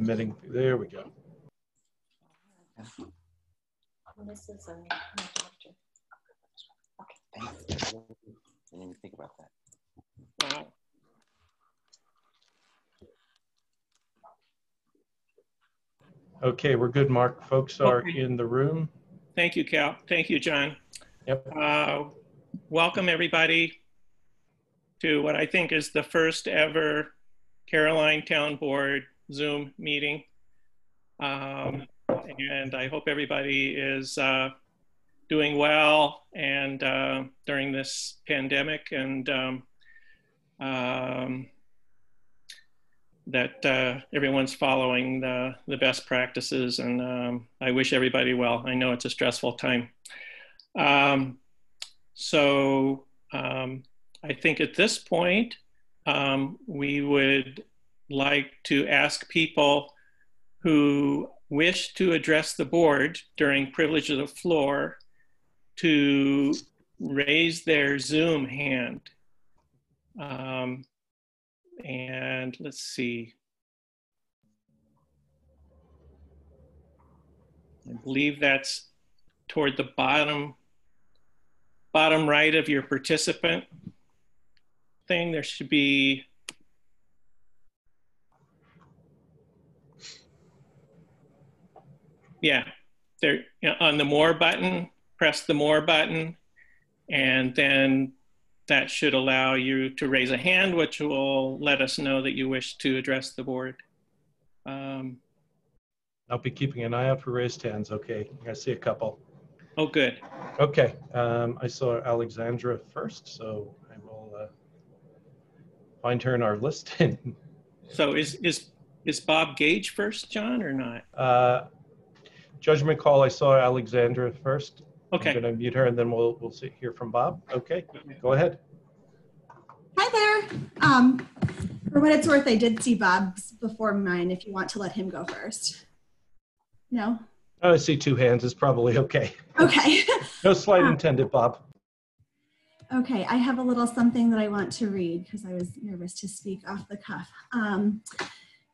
emitting. There we go. This is a doctor. Okay, thanks. I didn't even think about that. Wow. Okay, we're good, Mark. Folks are in the room. Thank you, Cal. Thank you, John. Yep. Welcome, everybody, to what I think is the first ever Caroline Town Board Zoom meeting. And I hope everybody is doing well and during this pandemic, and that everyone's following the best practices, and I wish everybody well. I know it's a stressful time. I think at this point, we would like to ask people who wish to address the board during privilege of the floor to raise their Zoom hand. And let's see. I believe that's toward the bottom right of your participant thing. There should be, yeah, there, on the more button, press the more button, and then that should allow you to raise a hand, which will let us know that you wish to address the board. I'll be keeping an eye out for raised hands. Okay, I see a couple. Oh, good. Okay, I saw Alexandra first, so I will find her in our list. So is Bob Gage first, John, or not? Judgment call, I saw Alexandra first. Okay. I'm going to mute her, and then we'll hear from Bob. Okay, go ahead. Hi there. For what it's worth, I did see Bob's before mine, if you want to let him go first. No? Oh, I see two hands. It's probably okay. Okay. No slight intended, Bob. Okay, I have a little something that I want to read because I was nervous to speak off the cuff.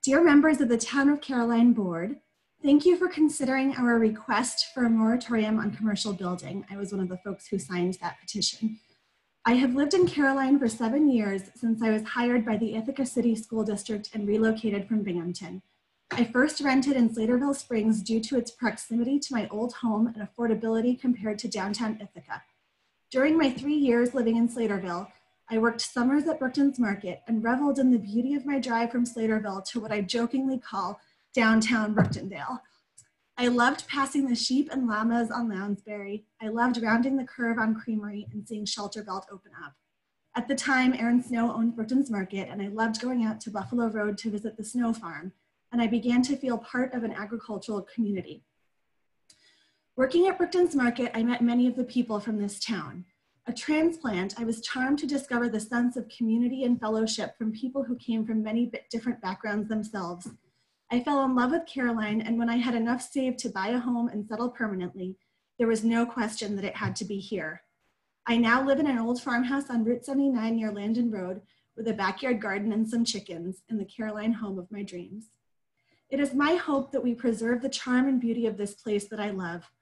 Dear members of the Town of Caroline Board, thank you for considering our request for a moratorium on commercial building. I was one of the folks who signed that petition. I have lived in Caroline for 7 years since I was hired by the Ithaca City School District and relocated from Binghamton. I first rented in Slaterville Springs due to its proximity to my old home and affordability compared to downtown Ithaca. During my 3 years living in Slaterville, I worked summers at Brookton's Market and reveled in the beauty of my drive from Slaterville to what I jokingly call downtown Brooktondale. I loved passing the sheep and llamas on Lounsbury. I loved rounding the curve on Creamery and seeing Shelter Belt open up. At the time, Aaron Snow owned Brookton's Market, and I loved going out to Buffalo Road to visit the Snow Farm, and I began to feel part of an agricultural community. Working at Brookton's Market, I met many of the people from this town. A transplant, I was charmed to discover the sense of community and fellowship from people who came from many different backgrounds themselves. I fell in love with Caroline, and when I had enough saved to buy a home and settle permanently, there was no question that it had to be here. I now live in an old farmhouse on Route 79 near Landon Road with a backyard garden and some chickens in the Caroline home of my dreams. It is my hope that we preserve the charm and beauty of this place that I love.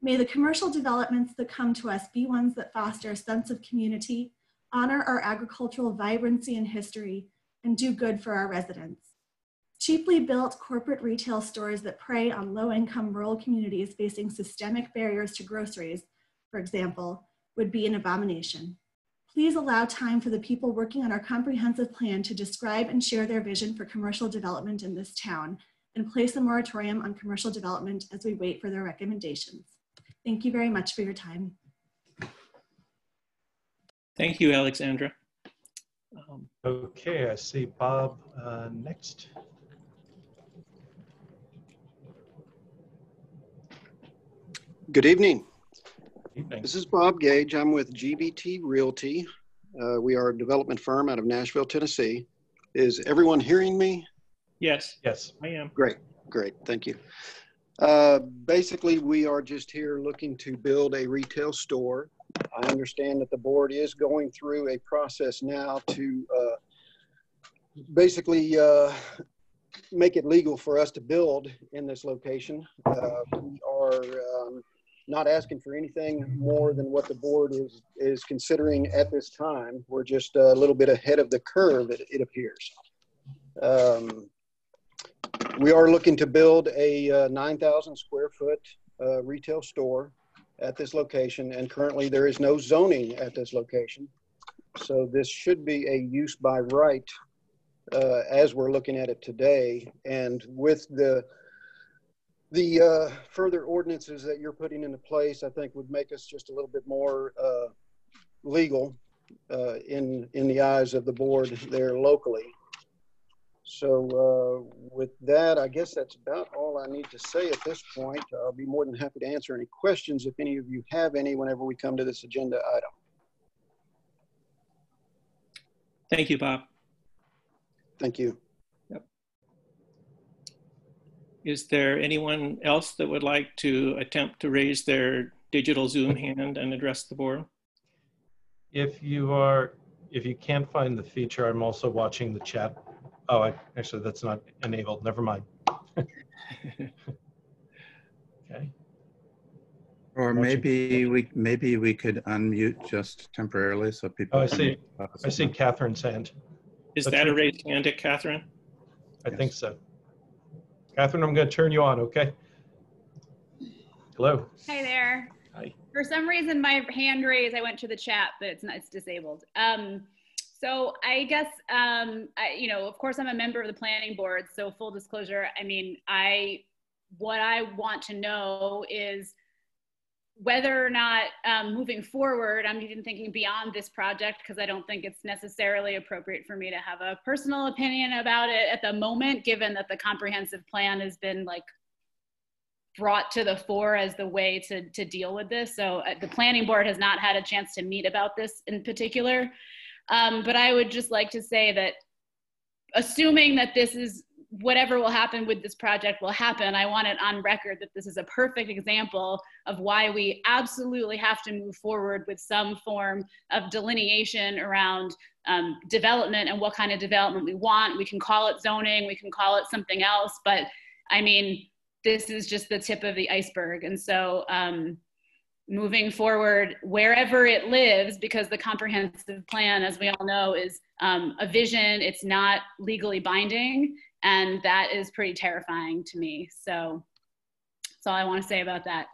May the commercial developments that come to us be ones that foster a sense of community, honor our agricultural vibrancy and history, and do good for our residents. Cheaply built corporate retail stores that prey on low-income rural communities facing systemic barriers to groceries, for example, would be an abomination. Please allow time for the people working on our comprehensive plan to describe and share their vision for commercial development in this town, and place a moratorium on commercial development as we wait for their recommendations. Thank you very much for your time. Thank you, Alexandra. Okay, I see Bob next. Good evening. Evening. This is Bob Gage. I'm with GBT Realty. We are a development firm out of Nashville, Tennessee. Is everyone hearing me? Yes. Yes. I am. Great, great. Thank you. Basically, we are just here looking to build a retail store. I understand that the board is going through a process now to basically make it legal for us to build in this location. We are not asking for anything more than what the board is considering at this time. We're just a little bit ahead of the curve, it appears. We are looking to build a 9,000 square foot retail store at this location, and currently there is no zoning at this location. So this should be a use by right as we're looking at it today. And with the further ordinances that you're putting into place, I think would make us just a little bit more legal in the eyes of the board there locally. So with that, I guess that's about all I need to say at this point. I'll be more than happy to answer any questions if any of you have any whenever we come to this agenda item. Thank you, Bob. Thank you. Yep. Is there anyone else that would like to attempt to raise their digital Zoom hand and address the board? If you can't find the feature, I'm also watching the chat. Oh, actually, that's not enabled. Never mind. Okay. Or maybe we could unmute just temporarily so people. Oh, I see. I see Catherine's hand. Is that a raised hand at Catherine? I think so. Catherine, I'm going to turn you on, okay? Hello. Hi there. Hi. For some reason, my hand raised, I went to the chat, but it's disabled. So I guess, of course, I'm a member of the planning board. So full disclosure, I mean, what I want to know is whether or not moving forward, I'm even thinking beyond this project, because I don't think it's necessarily appropriate for me to have a personal opinion about it at the moment, given that the comprehensive plan has been like brought to the fore as the way to deal with this. So the planning board has not had a chance to meet about this in particular. But I would just like to say that assuming that this is whatever will happen with this project will happen, I want it on record that this is a perfect example of why we absolutely have to move forward with some form of delineation around development and what kind of development we want. We can call it zoning, we can call it something else, but I mean, this is just the tip of the iceberg. And so moving forward, wherever it lives, because the comprehensive plan, as we all know, is a vision, it's not legally binding, and that is pretty terrifying to me. So that's all I want to say about that.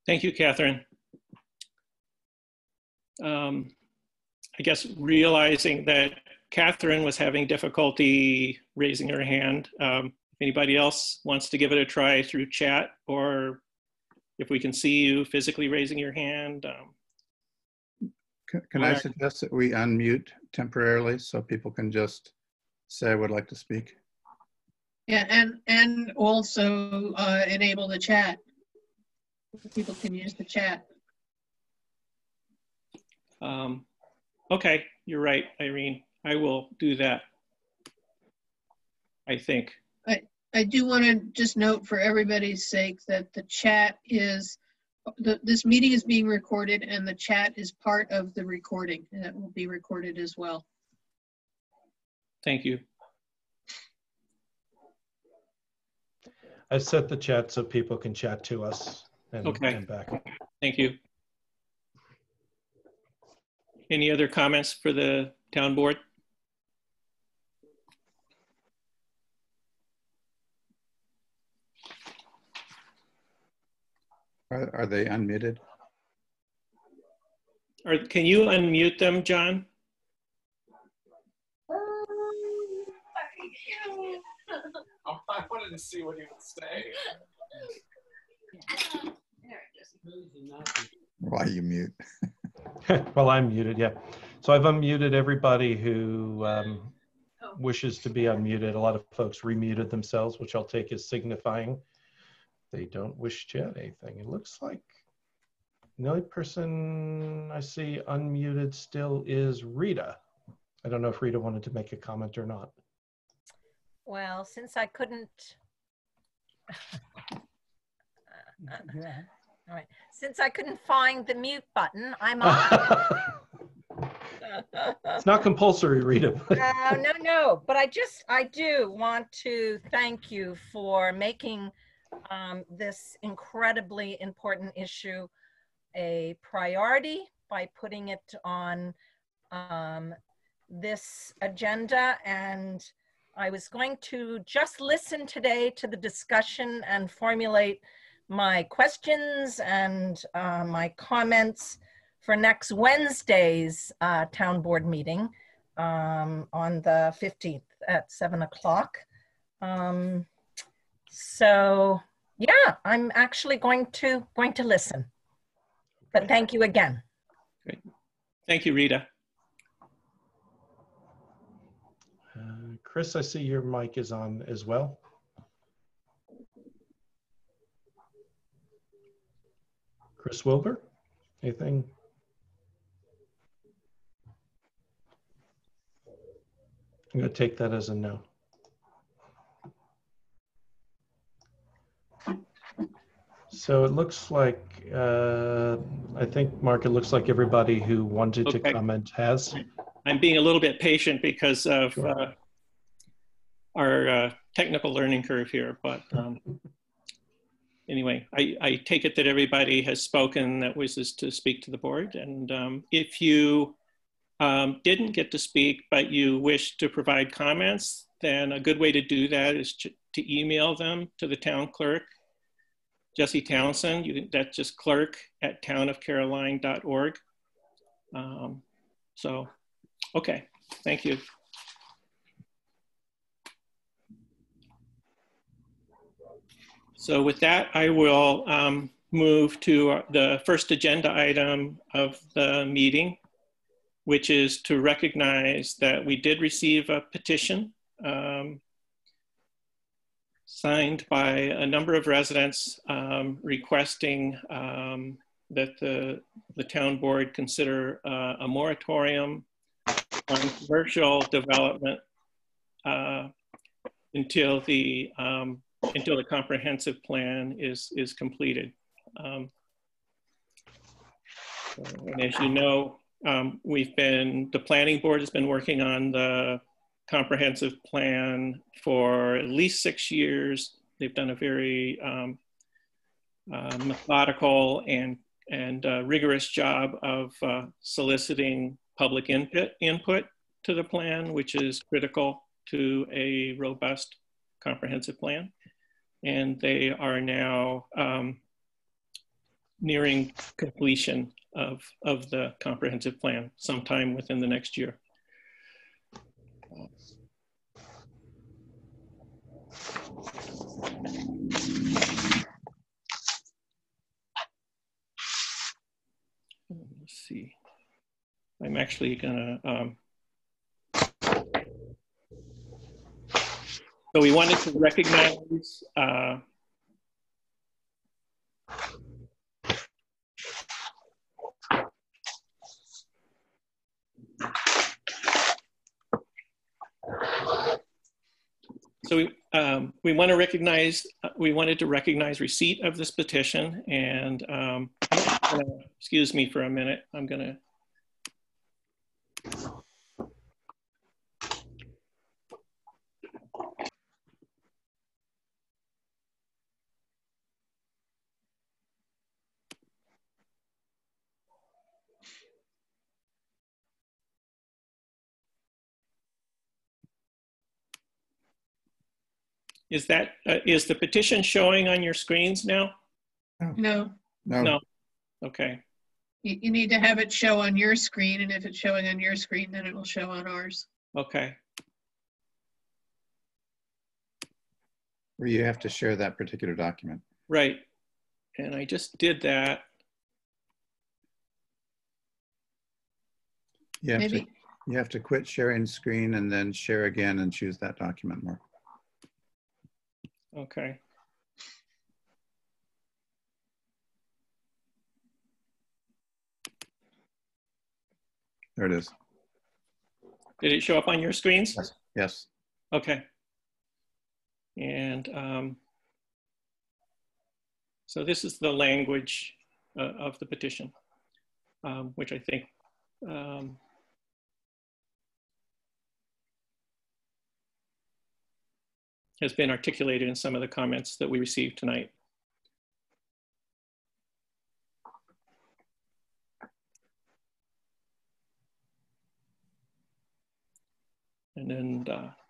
Thank you, Catherine. I guess realizing that Catherine was having difficulty raising her hand, if anybody else wants to give it a try through chat, or if we can see you physically raising your hand. Can I suggest that we unmute temporarily so people can just say I would like to speak? Yeah, and also enable the chat. People can use the chat. Okay, you're right, Irene. I will do that, I think. I do want to just note for everybody's sake that the chat is, this meeting is being recorded and the chat is part of the recording, and it will be recorded as well. Thank you. I set the chat so people can chat to us and, and back. Thank you. Any other comments for the town board? Are they unmuted? Or can you unmute them, John? I wanted to see what he would say. Why you mute? Well, I'm muted, yeah. So I've unmuted everybody who wishes to be unmuted. A lot of folks remuted themselves, which I'll take as signifying they don't wish to add anything. It looks like the only person I see unmuted still is Rita. I don't know if Rita wanted to make a comment or not. Well, since I couldn't, all right. Since I couldn't find the mute button, I'm on. So It's not compulsory, Rita. No. But I do want to thank you for making this incredibly important issue a priority by putting it on this agenda. And I was going to just listen today to the discussion and formulate my questions and my comments for next Wednesday's town board meeting on the 15th at 7 o'clock. So yeah, I'm actually going to listen. But thank you again. Great. Thank you, Rita. Chris, I see your mic is on as well. Chris Wilbur, anything? I'm going to take that as a no. So it looks like, I think, Mark, it looks like everybody who wanted to comment has. I'm being a little bit patient because of our technical learning curve here, but anyway, I take it that everybody has spoken that wishes to speak to the board. And if you didn't get to speak, but you wish to provide comments, then a good way to do that is to email them to the town clerk, Jesse Townsend. That's just clerk@townofcaroline.org. So, okay, thank you. So with that, I will move to the first agenda item of the meeting, which is to recognize that we did receive a petition signed by a number of residents requesting that the town board consider a moratorium on commercial development until the comprehensive plan is completed. And as you know, the planning board has been working on the comprehensive plan for at least 6 years. They've done a very methodical and rigorous job of soliciting public input to the plan, which is critical to a robust comprehensive plan. And they are now nearing completion of the comprehensive plan sometime within the next year. Let's see. I'm actually gonna, so we wanted to recognize so we wanted to recognize receipt of this petition, and excuse me for a minute. I'm gonna. Is the petition showing on your screens now? No. No. Okay. You need to have it show on your screen, and if it's showing on your screen, then it will show on ours. Okay. Where you have to share that particular document. Right. And I just did that. You have to quit sharing screen and then share again and choose that document, Mark. Okay. There it is. Did it show up on your screens? Yes. Yes. Okay. And so this is the language of the petition, which I think has been articulated in some of the comments that we received tonight. And then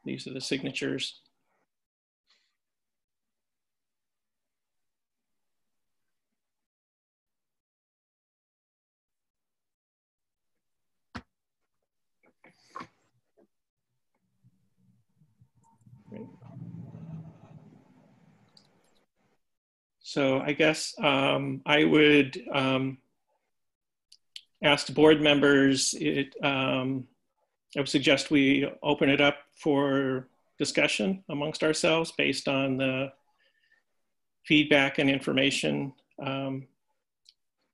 these are the signatures. Great. So I guess I would ask the board members, I would suggest we open it up for discussion amongst ourselves based on the feedback and information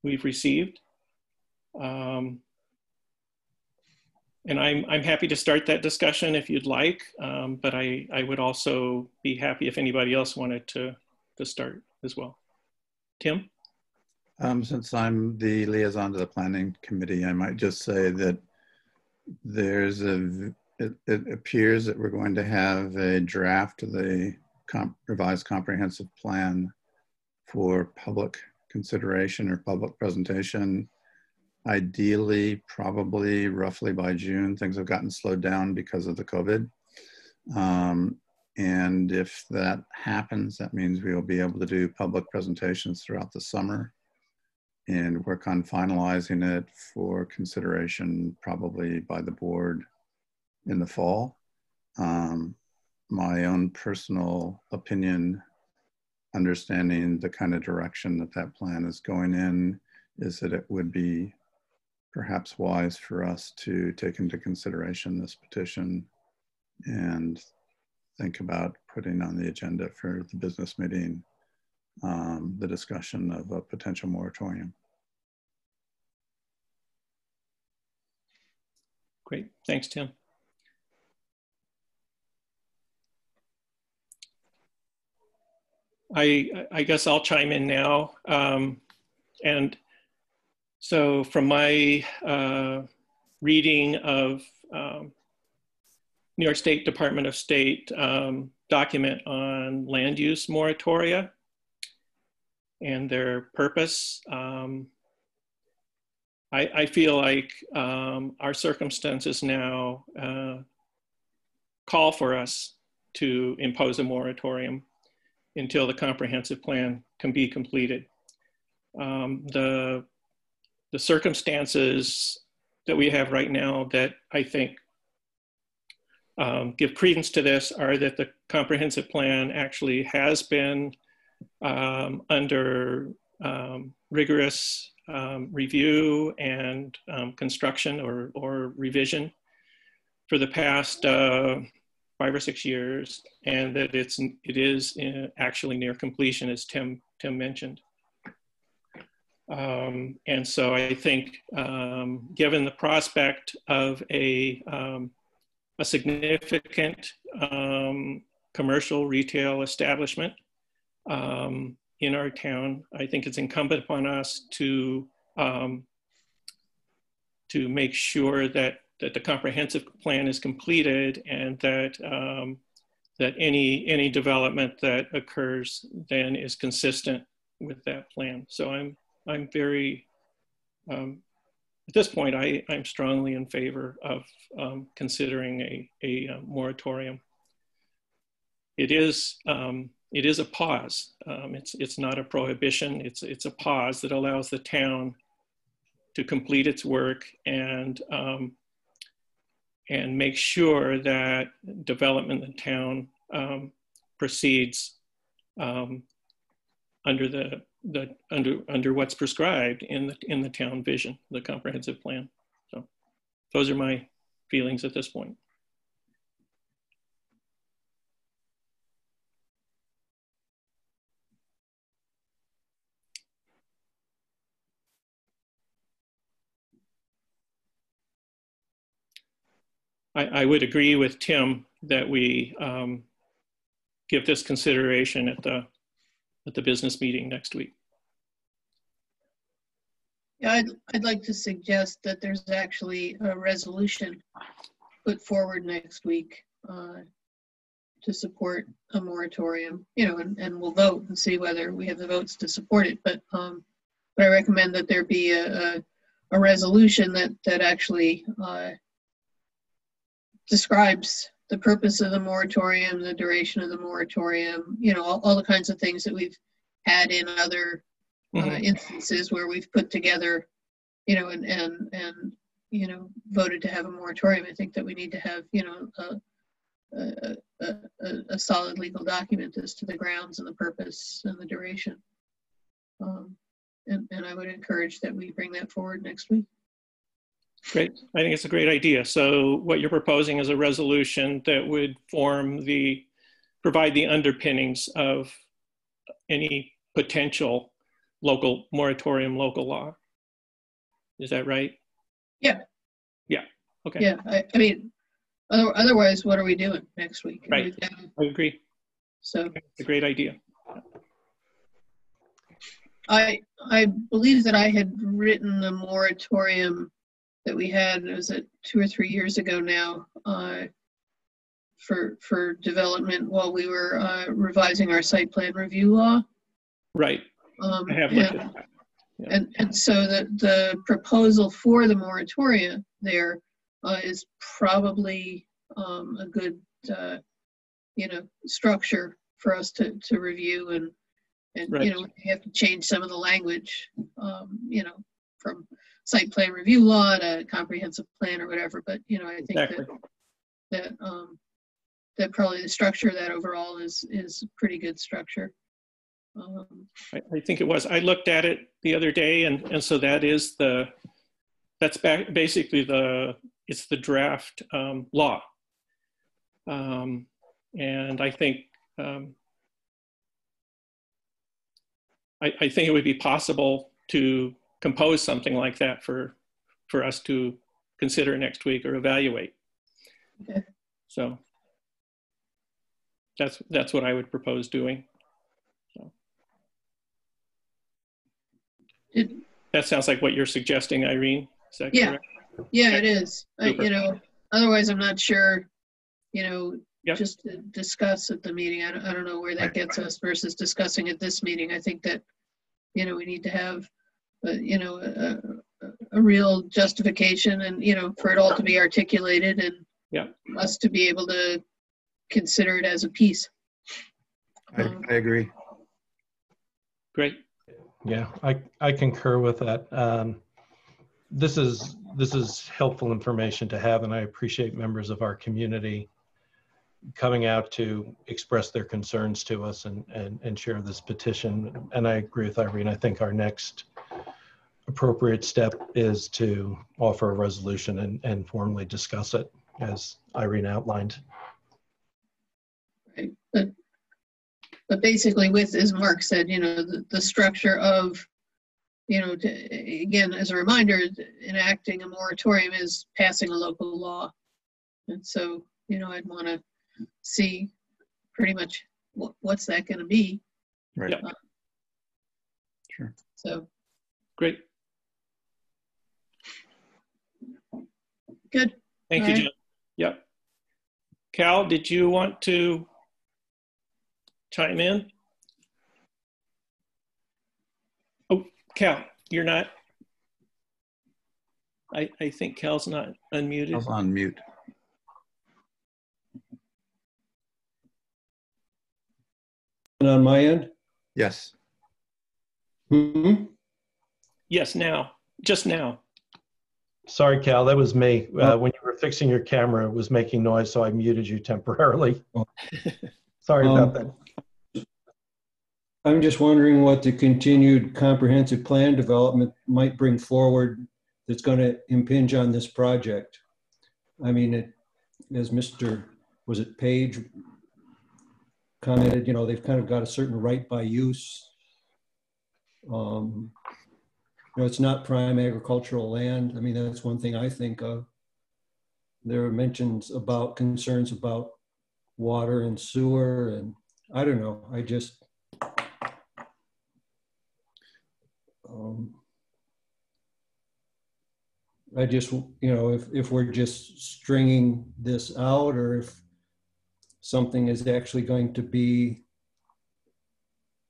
we've received. And I'm happy to start that discussion if you'd like, but I would also be happy if anybody else wanted to start as well. Tim? Since I'm the liaison to the planning committee, I might just say that there's it appears that we're going to have a draft of the revised comprehensive plan for public consideration or public presentation. Ideally, probably roughly by June. Things have gotten slowed down because of the COVID. And if that happens, that means we will be able to do public presentations throughout the summer and work on finalizing it for consideration probably by the board in the fall. My own personal opinion, understanding the kind of direction that that plan is going in, is that it would be perhaps wise for us to take into consideration this petition and think about putting on the agenda for the business meeting the discussion of a potential moratorium. Great, thanks, Tim. I guess I'll chime in now. And so from my reading of New York State Department of State document on land use moratoria and their purpose, I feel like our circumstances now call for us to impose a moratorium until the comprehensive plan can be completed. The circumstances that we have right now that I think give credence to this are that the comprehensive plan actually has been under rigorous review and construction or revision for the past 5 or 6 years, and that it is actually near completion, as Tim mentioned. And so I think given the prospect of a significant commercial retail establishment in our town, I think it's incumbent upon us to make sure that the comprehensive plan is completed and that that any development that occurs then is consistent with that plan. So I'm very at this point I'm strongly in favor of considering a moratorium. It is a pause. It's not a prohibition. It's a pause that allows the town to complete its work and make sure that development in the town proceeds under under what's prescribed in the town vision, the comprehensive plan. So those are my feelings at this point. I would agree with Tim that we give this consideration at the business meeting next week. Yeah, I'd like to suggest that there's actually a resolution put forward next week to support a moratorium, you know, and we'll vote and see whether we have the votes to support it. But I recommend that there be a resolution that actually describes the purpose of the moratorium, the duration of the moratorium, you know, all the kinds of things that we've had in other instances where we've put together, you know, and you know, voted to have a moratorium. I think that we need to have, you know, a solid legal document as to the grounds and the purpose and the duration. And I would encourage that we bring that forward next week. Great. I think it's a great idea. So what you're proposing is a resolution that would provide the underpinnings of any potential local moratorium, local law. Is that right? Yeah. Yeah. Okay. Yeah. I mean, otherwise, what are we doing next week? Right. I agree. So it's a great idea. I believe that I had written the moratorium that we had, was it 2 or 3 years ago now, for development while we were revising our site plan review law. Right. I have looked at that. Yeah. And so the proposal for the moratoria there is probably a good you know, structure for us to review, and right. You know, we have to change some of the language, you know, from site plan review law to comprehensive plan or whatever. But you know, I think exactly. that probably the structure of that overall is a pretty good structure. I think it was. I looked at it the other day, and so that is that's basically it's the draft law, and I think I think it would be possible to compose something like that for us to consider next week or evaluate. Okay. So that's what I would propose doing. So. That sounds like what you're suggesting, Irene. Is that correct? Yeah, it is. You know, otherwise I'm not sure, you know, just to discuss at the meeting. I don't know where that gets us versus discussing at this meeting. I think that, you know, we need to have, you know, a real justification, and, you know, for it all to be articulated, and us to be able to consider it as a piece. I agree. Great. Yeah, I concur with that. This is helpful information to have, and I appreciate members of our community coming out to express their concerns to us and share this petition. And I agree with Irene. I think our next appropriate step is to offer a resolution and formally discuss it, as Irene outlined. Right. But basically, with, as Mark said, you know, the structure of, you know, again, as a reminder, enacting a moratorium is passing a local law. And so, you know, I'd want to see pretty much what's that going to be. Right. Sure. So. Great. Good. Thank you, Jen. Yep. Cal, did you want to chime in? Oh, Cal, you're not. I think Cal's not unmuted. Cal's on mute. On my end? Yes. Mm-hmm. Yes, now. Just now. Sorry, Cal, that was me. When you were fixing your camera, it was making noise, so I muted you temporarily. Sorry about that. I'm just wondering what the continued comprehensive plan development might bring forward that's going to impinge on this project. I mean, as Mr. Page commented, you know, they've kind of got a certain right by use. You know, it's not prime agricultural land. I mean, that's one thing I think of. There were mentions about concerns about water and sewer, and I don't know. I just, you know, if we're just stringing this out, or if something is actually going to be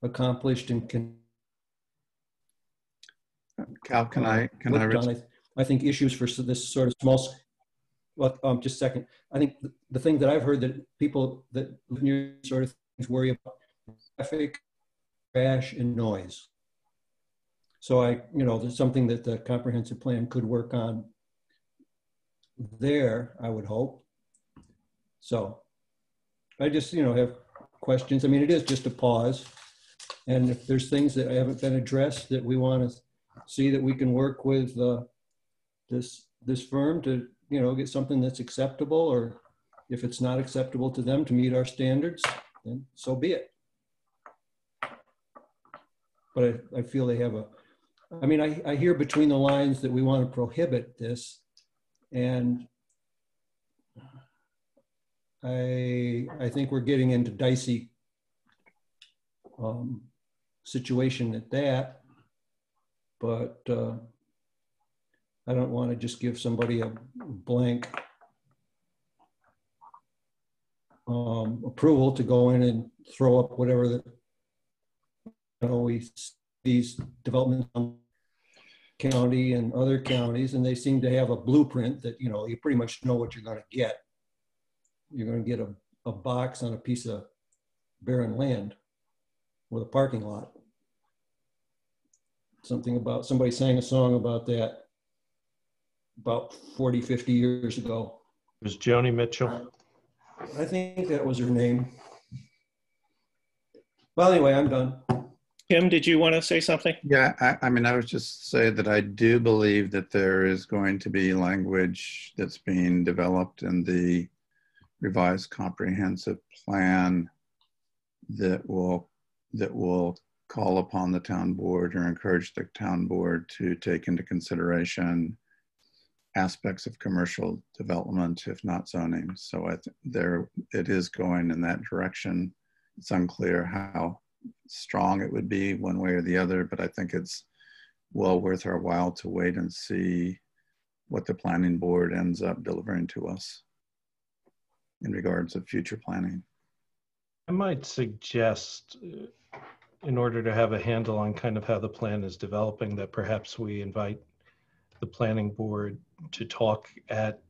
accomplished and Cal, can I? I think issues for this sort of small, well, just a second. I think the thing that I've heard that people that live near sort of things worry about traffic, crash, and noise. So there's something that the comprehensive plan could work on there, I would hope. So I just, have questions. I mean, it is just a pause. And if there's things that haven't been addressed that we want to see that we can work with this firm to, get something that's acceptable, or if it's not acceptable to them to meet our standards, then so be it. But I feel they have I hear between the lines that we want to prohibit this, and I think we're getting into dicey situation at that, but I don't want to just give somebody a blank approval to go in and throw up whatever we these developments on county and other counties, and they seem to have a blueprint that you pretty much know what you're going to get. You're going to get a box on a piece of barren land with a parking lot. Something about, somebody sang a song about that about 40, 50 years ago. It was Joni Mitchell. I think that was her name. Well, anyway, I'm done. Tim, did you want to say something? Yeah, I mean, I would just say that I do believe that there is going to be language that's being developed in the revised comprehensive plan that will call upon the town board or encourage the town board to take into consideration aspects of commercial development, if not zoning. So it is going in that direction. It's unclear how strong it would be one way or the other, but I think it's well worth our while to wait and see what the planning board ends up delivering to us in regards of future planning. I might suggest, in order to have a handle on kind of how the plan is developing, that perhaps we invite the planning board to talk at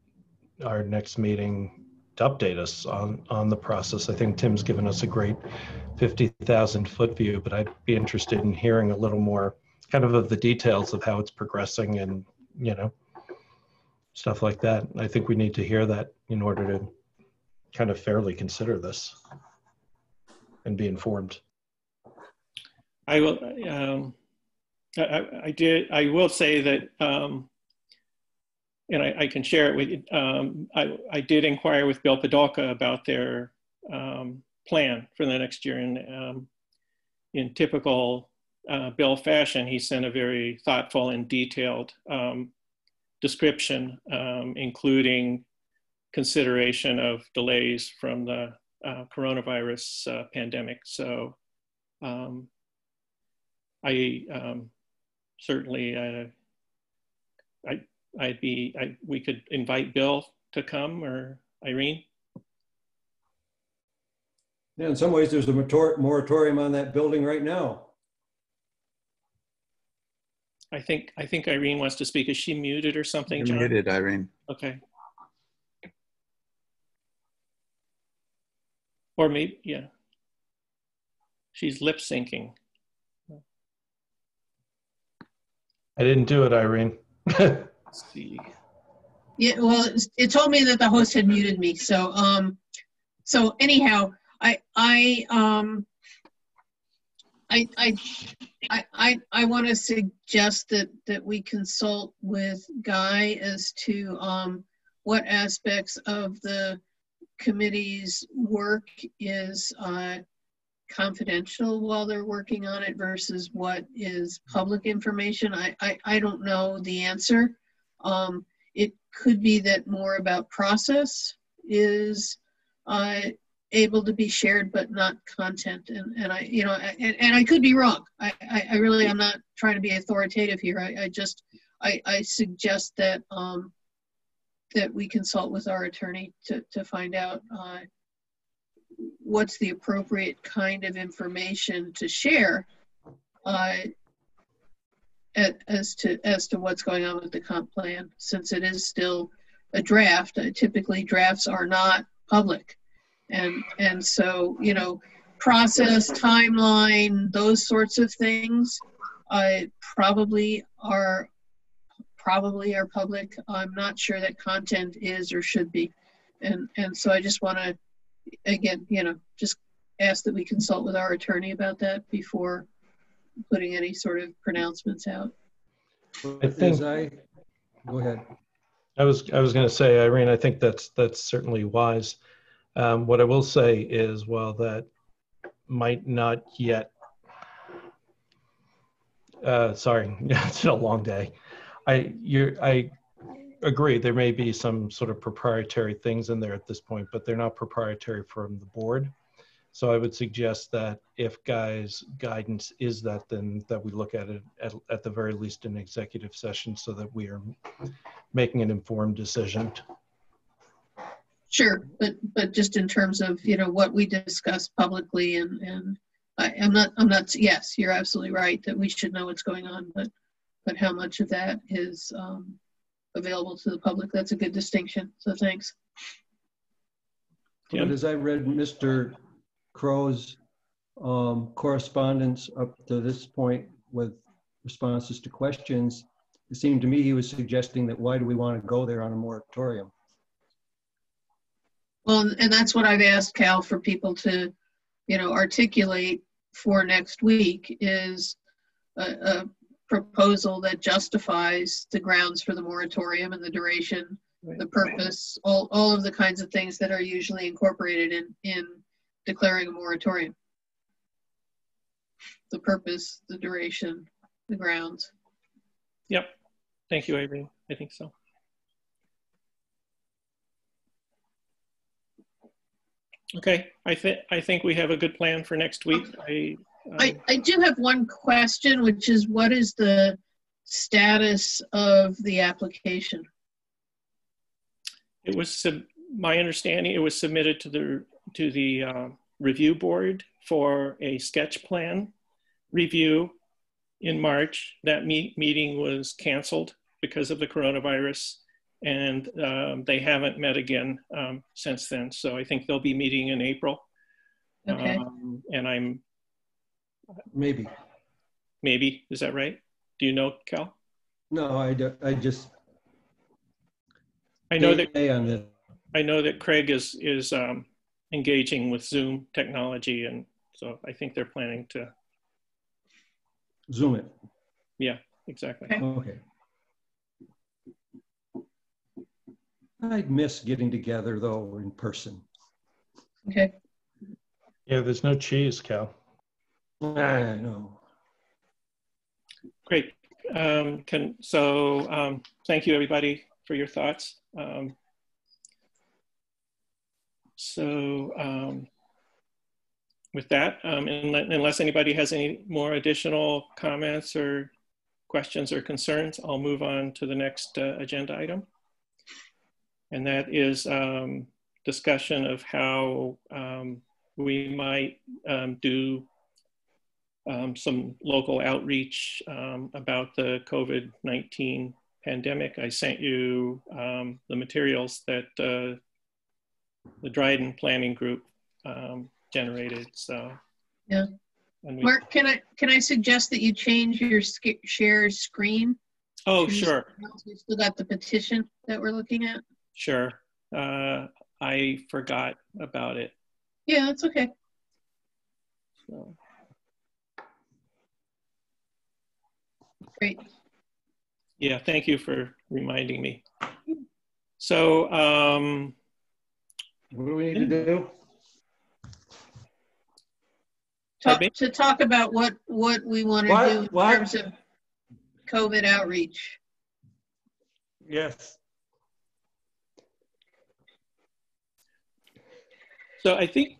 our next meeting to update us on the process. I think Tim's given us a great 50,000 foot view, but I'd be interested in hearing a little more kind of the details of how it's progressing and, stuff like that. I think we need to hear that in order to kind of fairly consider this and be informed. I will. I will say that, and I can share it with you. I did inquire with Bill Podolka about their plan for the next year, and in typical Bill fashion, he sent a very thoughtful and detailed description, including consideration of delays from the coronavirus pandemic. So I certainly, we could invite Bill to come, or Irene. Yeah, in some ways there's a moratorium on that building right now. I think Irene wants to speak. Is she muted or something, John? You're muted, Irene. Okay. Or maybe, yeah. She's lip syncing. I didn't do it, Irene. Let's see. Yeah, well, it told me that the host had muted me. So, so anyhow, I want to suggest that we consult with Guy as to what aspects of the committee's work is confidential while they're working on it versus what is public information. I don't know the answer. It could be that more about process is able to be shared, but not content. And I could be wrong. I really am not trying to be authoritative here. I suggest that that we consult with our attorney to find out what's the appropriate kind of information to share as to what's going on with the comp plan, since it is still a draft. Typically drafts are not public, and so, you know, process, timeline, those sorts of things probably are public. I'm not sure that content is or should be, and so I just want to, again, you know, just ask that we consult with our attorney about that before putting any sort of pronouncements out. I think. Go ahead. I was going to say, Irene, I think that's certainly wise. What I will say is, while that might not yet, sorry, it's a long day. I agree, there may be some sort of proprietary things in there at this point, but they're not proprietary from the board. So I would suggest that if guidance is that, then that we look at it at the very least in executive session, so that we are making an informed decision. Sure, but just in terms of, you know, what we discuss publicly, and I'm not, yes, you're absolutely right that we should know what's going on, but how much of that is available to the public, that's a good distinction, so thanks. But as I read Mr. Crow's correspondence up to this point with responses to questions, it seemed to me he was suggesting that why do we want to go there on a moratorium? Well, and that's what I've asked Cal for people to, you know, articulate for next week, is a proposal that justifies the grounds for the moratorium and the duration, the purpose, all of the kinds of things that are usually incorporated in declaring a moratorium. The purpose, the duration, the grounds. Yep. Thank you, Irene. I think so. Okay, I think we have a good plan for next week. I do have one question, which is, what is the status of the application? It was my understanding. It was submitted to the review board for a sketch plan review in March. That meeting was canceled because of the coronavirus, and they haven't met again since then. So I think they'll be meeting in April. Okay. And I'm maybe, is that right? Do you know, Cal? No, I know that Craig is engaging with Zoom technology, and so I think they're planning to Zoom it. Yeah, exactly. Okay. I'd miss getting together though in person. Okay. Yeah, there's no cheese, Cal. I know. Great. Thank you everybody for your thoughts. With that, unless anybody has any more additional comments or questions or concerns, I'll move on to the next agenda item. And that is discussion of how we might do some local outreach about the COVID-19 pandemic. I sent you the materials that the Dryden Planning Group generated. So yeah. Mark, can I suggest that you change your share screen? Oh, sure. We still got the petition that we're looking at. Sure. I forgot about it. Yeah, that's okay. So. Great. Yeah, thank you for reminding me. So, what do we need to do? To talk about what we want to do in terms of COVID outreach. Yes. So I think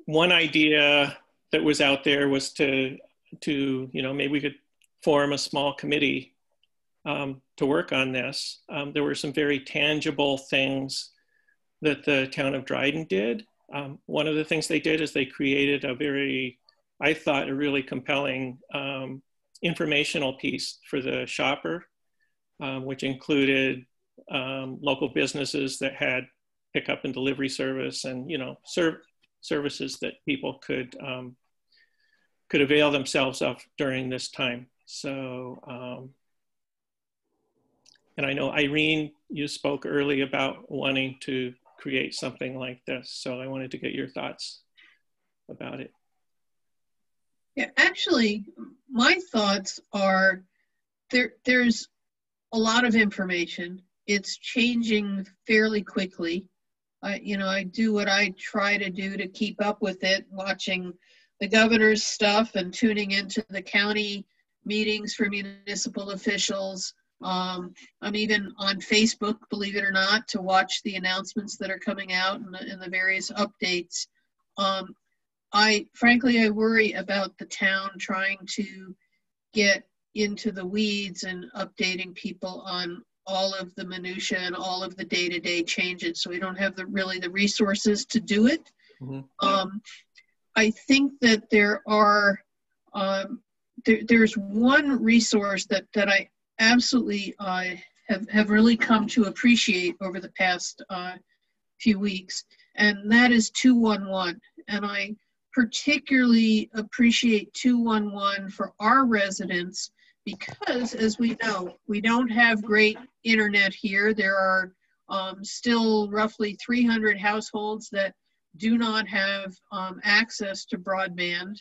one idea that was out there was to maybe we could form a small committee to work on this. There were some very tangible things that the town of Dryden did One of the things they did is they created I thought, a really compelling informational piece for the shopper, which included local businesses that had pickup and delivery service, and services that people could avail themselves of during this time. So, and I know Irene, you spoke early about wanting to create something like this, so I wanted to get your thoughts about it. Yeah, actually, my thoughts are there's a lot of information. It's changing fairly quickly. I do what I try to do to keep up with it, watching the governor's stuff and tuning into the county meetings for municipal officials. I'm even on Facebook, believe it or not, to watch the announcements that are coming out and the various updates. Frankly, I worry about the town trying to get into the weeds and updating people on all of the minutia and all of the day-to-day changes. So we don't have really the resources to do it. Mm-hmm. I think that there's one resource that I absolutely have really come to appreciate over the past few weeks, and that is 211. And I particularly appreciate 211 for our residents because, as we know, we don't have great internet here. There are still roughly 300 households that do not have access to broadband.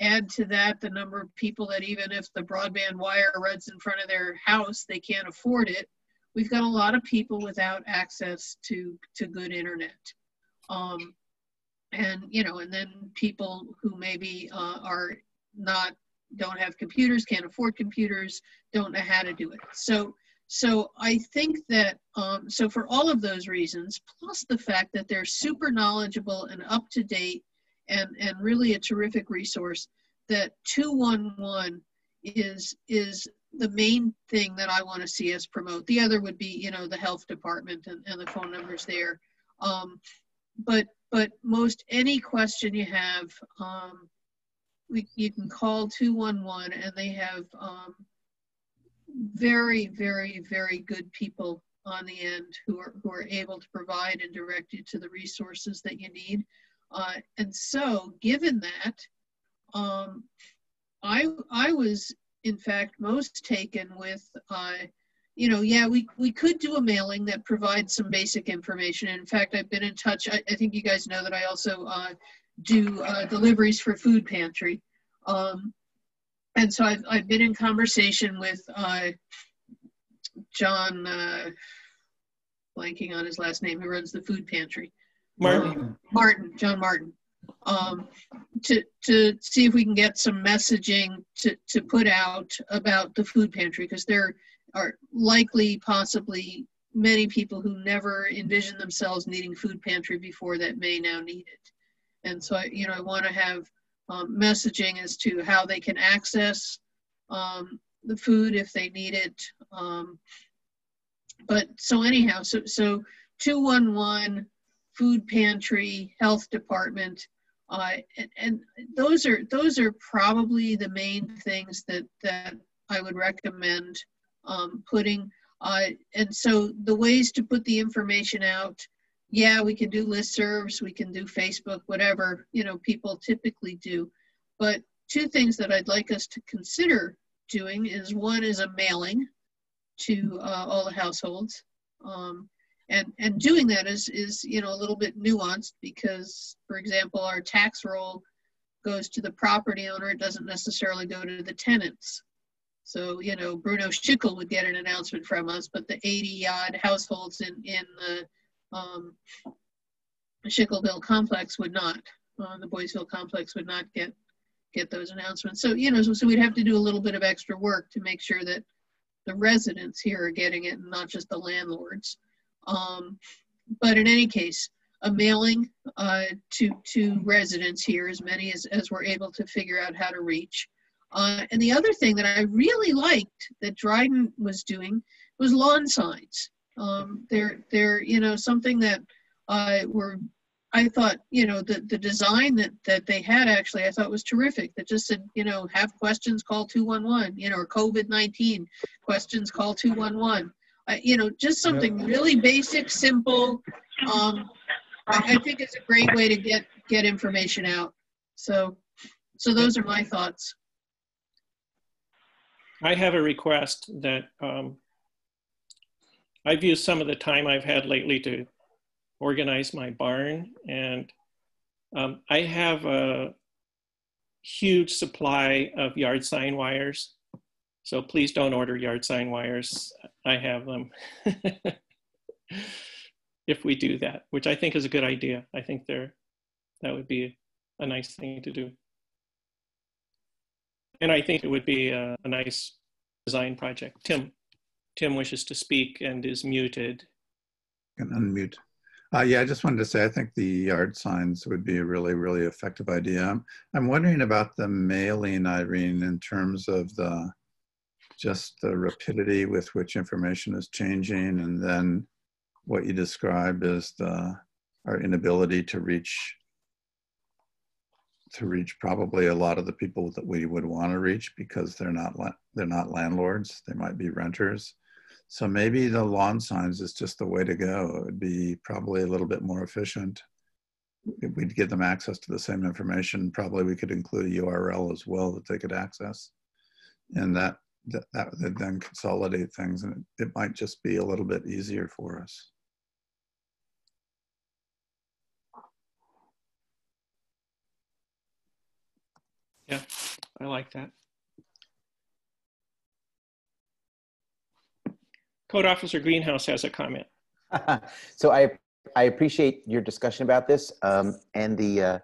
Add to that the number of people that even if the broadband wire runs in front of their house, they can't afford it. We've got a lot of people without access to good internet. And then people who maybe don't have computers, can't afford computers, don't know how to do it. So I think that, so for all of those reasons, plus the fact that they're super knowledgeable and up to date and really a terrific resource, that 211 is the main thing that I want to see us promote. The other would be, the health department and the phone numbers there. But most any question you have, you can call 211 and they have very, very, very good people on the end who are able to provide and direct you to the resources that you need. And so given that, I was in fact most taken with, we could do a mailing that provides some basic information. In fact, I've been in touch. I think you guys know that I also do deliveries for Food Pantry. And so I've been in conversation with John, blanking on his last name, who runs the Food Pantry. John Martin. To see if we can get some messaging to put out about the Food Pantry, because there are likely, possibly many people who never envisioned themselves needing Food Pantry before that may now need it. And so, I want to have messaging as to how they can access the food if they need it. But so anyhow, so 211, Food Pantry, Health Department, and those are probably the main things that I would recommend putting. And so the ways to put the information out, yeah, we can do listservs, we can do Facebook, whatever, people typically do. But two things that I'd like us to consider doing is, one is a mailing to all the households. And doing that is a little bit nuanced because, for example, our tax roll goes to the property owner. It doesn't necessarily go to the tenants. So, Bruno Schickel would get an announcement from us, but the 80-odd households in the Schickelville complex would not. The Boysville complex would not get those announcements. So, so we'd have to do a little bit of extra work to make sure that the residents here are getting it and not just the landlords. But in any case, a mailing to residents here, as many as we're able to figure out how to reach. And the other thing that I really liked that Dryden was doing was lawn signs. They're something that we're I thought, you know, the design that they had actually, I thought was terrific. That just said, you know, have questions, call 211, you know, or COVID-19 questions, call 211. You know, just something really basic, simple. I think it's a great way to get information out. So those are my thoughts. I have a request that I've used some of the time I've had lately to organize my barn, and I have a huge supply of yard sign wires. So please don't order yard sign wires. I have them. If we do that, which I think is a good idea. I think that would be a nice thing to do. And I think it would be a nice design project. Tim wishes to speak and is muted. Can unmute. Yeah, I just wanted to say, I think the yard signs would be a really, really effective idea. I'm wondering about the mailing, Irene, in terms of just the rapidity with which information is changing, and then what you described as our inability to reach probably a lot of the people that we would want to reach, because they're not landlords, they might be renters. So maybe the lawn signs is just the way to go. It would be probably a little bit more efficient. If we'd give them access to the same information, probably we could include a URL as well that they could access. And that would then consolidate things, and it might just be a little bit easier for us. Yeah, I like that. Code Officer Greenhouse has a comment. So I appreciate your discussion about this. And the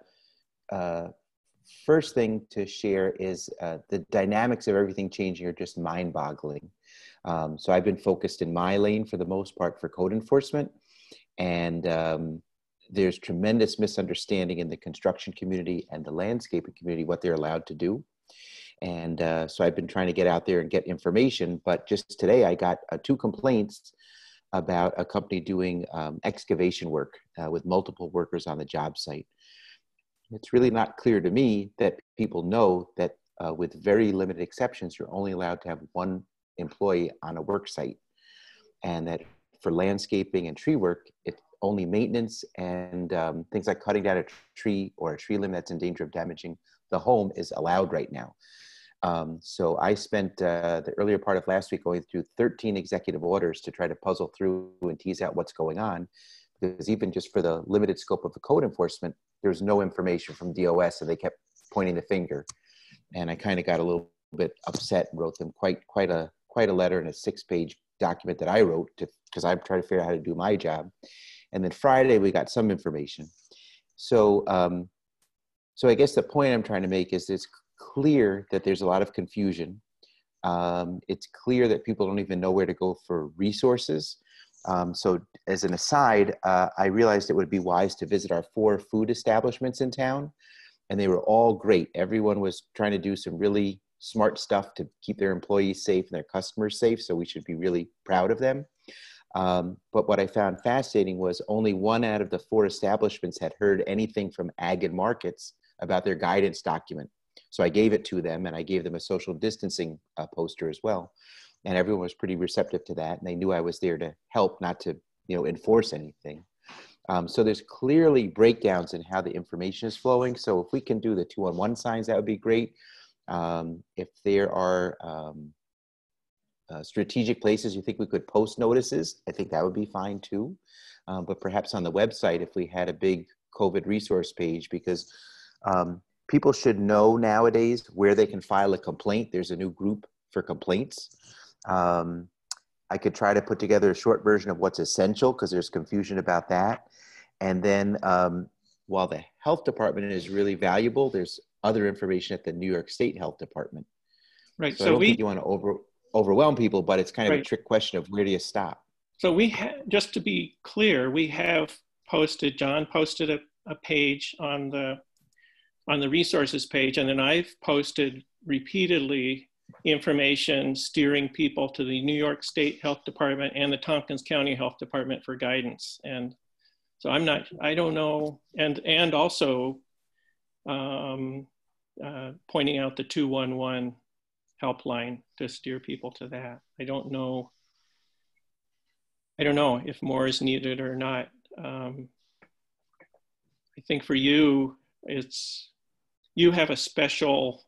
first thing to share is the dynamics of everything changing are just mind-boggling. So I've been focused in my lane for the most part for code enforcement. And there's tremendous misunderstanding in the construction community and the landscaping community what they're allowed to do. And so I've been trying to get out there and get information, but just today I got 2 complaints about a company doing excavation work with multiple workers on the job site. It's really not clear to me that people know that with very limited exceptions, you're only allowed to have 1 employee on a work site. And that for landscaping and tree work, it's only maintenance and things like cutting down a tree or a tree limb that's in danger of damaging the home is allowed right now. So I spent the earlier part of last week going through 13 executive orders to try to puzzle through and tease out what's going on, because even just for the limited scope of the code enforcement, there's no information from DOS, and they kept pointing the finger. And I kind of got a little bit upset and wrote them quite a letter in a 6-page document that I wrote because I'm trying to figure out how to do my job. And then Friday we got some information. So so I guess the point I'm trying to make is it's clear that there's a lot of confusion. It's clear that people don't even know where to go for resources. So as an aside, I realized it would be wise to visit our 4 food establishments in town, and they were all great. Everyone was trying to do some really smart stuff to keep their employees safe and their customers safe, so we should be really proud of them. But what I found fascinating was only 1 out of the 4 establishments had heard anything from Ag and Markets about their guidance document. So I gave it to them, and I gave them a social distancing poster as well. And everyone was pretty receptive to that. And they knew I was there to help, not to, enforce anything. So there's clearly breakdowns in how the information is flowing. So if we can do the 2-on-1 signs, that would be great. If there are strategic places you think we could post notices, I think that would be fine too. But perhaps on the website, if we had a big COVID resource page, because people should know nowadays where they can file a complaint. There's a new group for complaints. I could try to put together a short version of what's essential, because there's confusion about that. And then while the health department is really valuable, there's other information at the New York State Health Department. Right. So I don't think you want to overwhelm people, but it's kind of a trick question of where do you stop? So just to be clear, we have posted, John posted a page on the resources page, and then I've posted repeatedly information steering people to the New York State Health Department and the Tompkins County Health Department for guidance. And So I don't know. And also pointing out the 211 helpline to steer people to that. I don't know if more is needed or not. I think for you, you have a special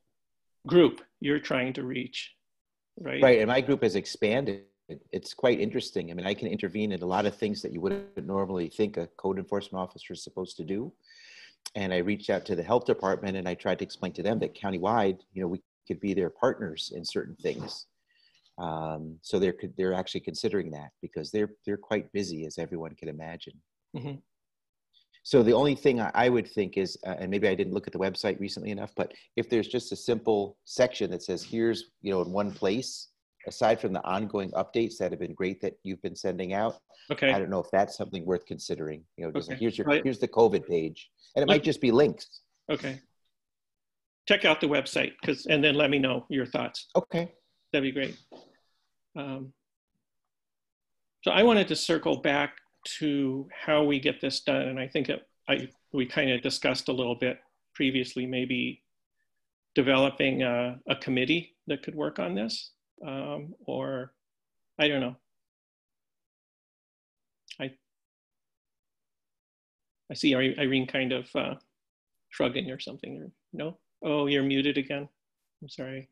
group you're trying to reach, right? Right, and my group has expanded. It's quite interesting. I mean, I can intervene in a lot of things that you wouldn't normally think a code enforcement officer is supposed to do. And I reached out to the health department and I tried to explain to them that countywide, we could be their partners in certain things. So they're actually considering that because they're quite busy, as everyone can imagine. Mm-hmm. So the only thing I would think is, and maybe I didn't look at the website recently enough, but if there's just a simple section that says, here's, in one place, aside from the ongoing updates that have been great that you've been sending out, okay. I don't know if that's something worth considering. Just okay. like, here's the COVID page, and it might just be links. Okay. Check out the website and then let me know your thoughts. Okay. That'd be great. So I wanted to circle back to how we get this done, and I think we kind of discussed a little bit previously, maybe developing a committee that could work on this. Or I don't know. I see Irene kind of shrugging or something. Or no? Oh, you're muted again. I'm sorry.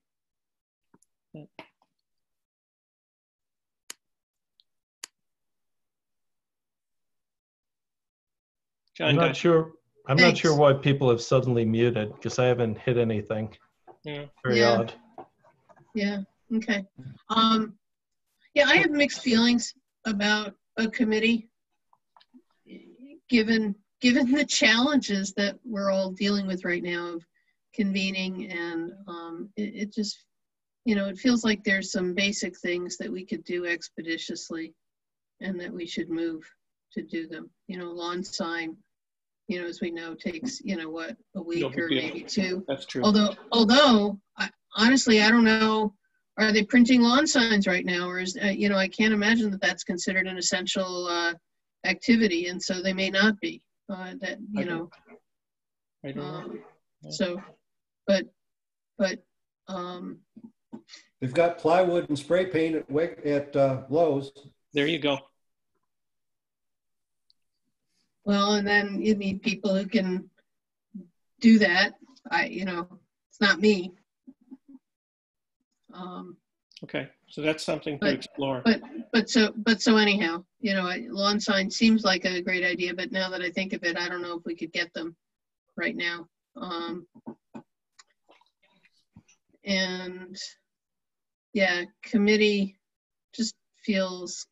John, I'm not sure. I'm not sure why people have suddenly muted because I haven't hit anything. Yeah. Very odd. Yeah. Okay. Yeah, I have mixed feelings about a committee, given the challenges that we're all dealing with right now of convening, and it just, it feels like there's some basic things that we could do expeditiously, and that we should move to do them. Lawn sign, as we know, takes a week or maybe two. That's true. Although honestly, I don't know. Are they printing lawn signs right now? Or is, I can't imagine that that's considered an essential activity. And so they may not be, I don't know. So, but they've got plywood and spray paint at Lowe's. There you go. Well, and then you need people who can do that. It's not me. Okay, so that's something to explore. But so anyhow, lawn sign seems like a great idea, but now that I think of it, I don't know if we could get them right now. And yeah, committee just feels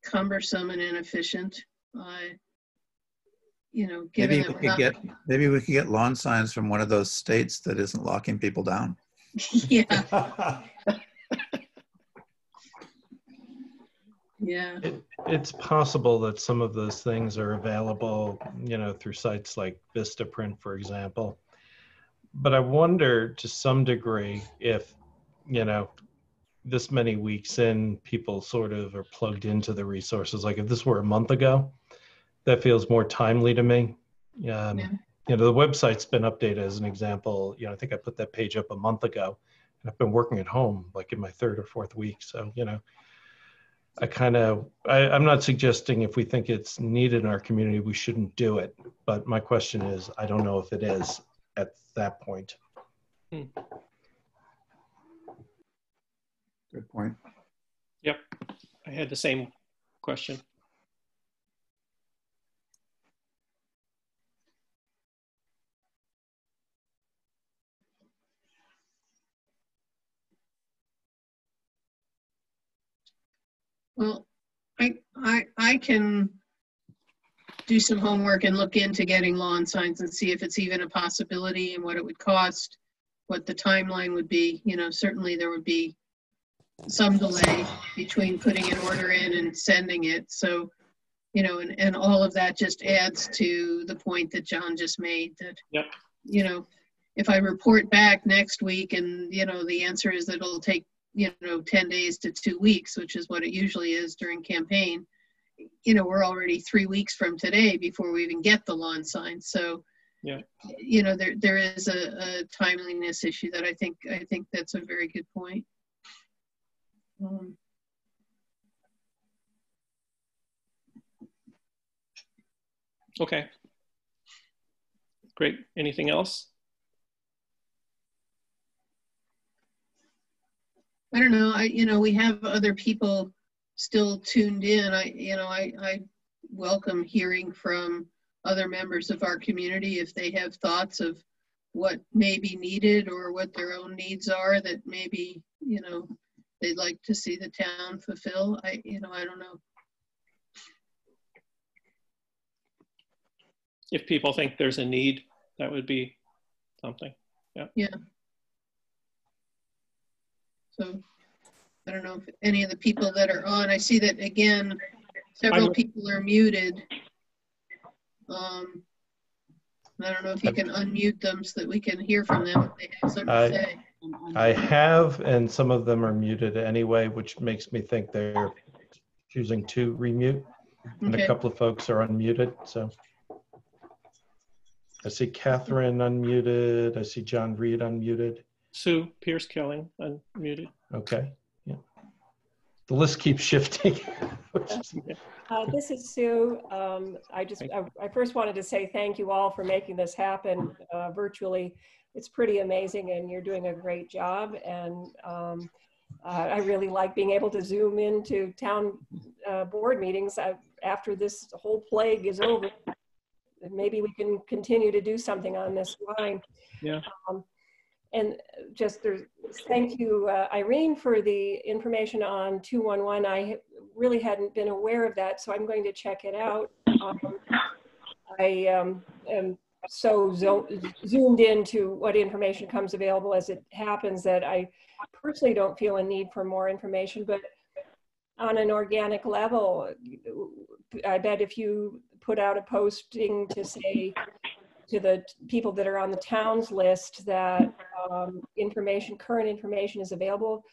cumbersome and inefficient. Maybe we could get lawn signs from one of those states that isn't locking people down. Yeah. Yeah. It's possible that some of those things are available, through sites like Vistaprint, for example. But I wonder to some degree if, this many weeks in, people sort of are plugged into the resources. Like if this were a month ago, that feels more timely to me. Yeah. The website's been updated as an example. I think I put that page up a month ago, and I've been working at home like in my third or fourth week. So, I'm not suggesting if we think it's needed in our community, we shouldn't do it. But my question is, I don't know if it is at that point. Good point. Yep, I had the same question. Well, I can do some homework and look into getting lawn signs and see if it's even a possibility and what it would cost, what the timeline would be. Certainly there would be some delay between putting an order in and sending it. So, and all of that just adds to the point that John just made that, yep. If I report back next week and, the answer is that it'll take 10 days to 2 weeks, which is what it usually is during campaign. you know, we're already 3 weeks from today before we even get the lawn sign. So, yeah, you know, there is a timeliness issue that I think that's a very good point. Okay. Great. Anything else? I don't know. You know, we have other people still tuned in. I welcome hearing from other members of our community if they have thoughts of what may be needed or what their own needs are that maybe, you know, they'd like to see the town fulfill. I don't know. If people think there's a need, that would be something. Yeah. Yeah. So I don't know if any of the people that are on, I see that again, several people are muted. I don't know if you can unmute them so that we can hear from them if they have something to say. I have, and some of them are muted anyway, which makes me think they're choosing to remute. And Okay. a couple of folks are unmuted. So I see Catherine unmuted. I see John Reed unmuted. Sue Pierce Killing unmuted. Okay. Yeah. The list keeps shifting. This is Sue. I first wanted to say thank you all for making this happen virtually. It's pretty amazing, and you're doing a great job. And I really like being able to Zoom into town board meetings after this whole plague is over. Maybe we can continue to do something on this line. Yeah. And just thank you, Irene, for the information on 211. I really hadn't been aware of that, so I'm going to check it out. I am so zoomed into what information comes available as it happens that I personally don't feel a need for more information, but on an organic level, I bet if you put out a posting to say to the people that are on the town's list that current information is available